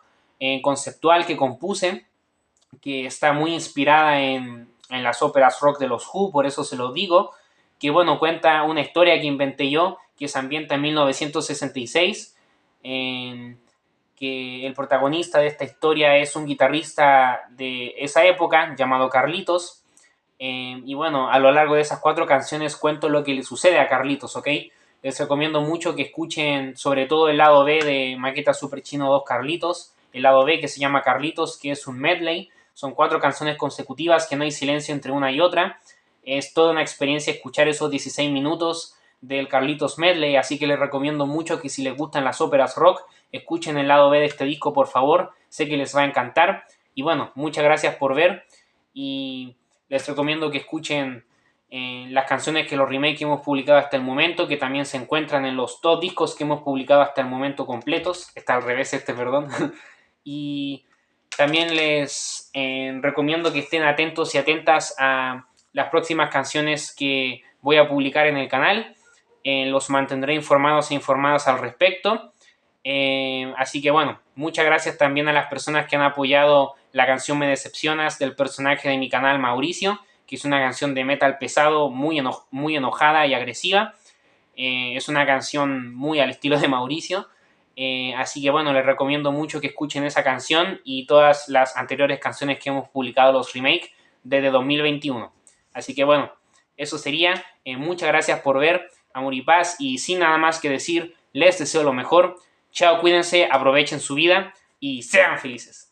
conceptual que compuse, que está muy inspirada en las óperas rock de los Who, por eso se lo digo. que bueno, cuenta una historia que inventé yo, que se ambienta en 1966, que el protagonista de esta historia es un guitarrista de esa época llamado Carlitos. Y bueno, a lo largo de esas 4 canciones cuento lo que le sucede a Carlitos, ¿ok? Les recomiendo mucho que escuchen sobre todo el lado B de Maqueta Super Chino 2 Carlitos, el lado B que se llama Carlitos, que es un medley. Son 4 canciones consecutivas que no hay silencio entre una y otra. Es toda una experiencia escuchar esos 16 minutos del Carlitos Medley, así que les recomiendo mucho que si les gustan las óperas rock, escuchen el lado B de este disco, por favor. Sé que les va a encantar. Y bueno, muchas gracias por ver y les recomiendo que escuchen las canciones que los remakes que hemos publicado hasta el momento, que también se encuentran en los 2 discos que hemos publicado hasta el momento completos. Está al revés perdón. Y también les recomiendo que estén atentos y atentas a las próximas canciones que voy a publicar en el canal. Los mantendré informados e informadas al respecto. Así que bueno, muchas gracias también a las personas que han apoyado la canción Me Decepcionas del personaje de mi canal Mauricio, que es una canción de metal pesado muy enojada y agresiva. Es una canción muy al estilo de Mauricio. Así que bueno, les recomiendo mucho que escuchen esa canción y todas las anteriores canciones que hemos publicado los remake desde 2021. Así que bueno, eso sería. Muchas gracias por ver. Amor y paz. Y sin nada más que decir, les deseo lo mejor. Chao, cuídense, aprovechen su vida y sean felices.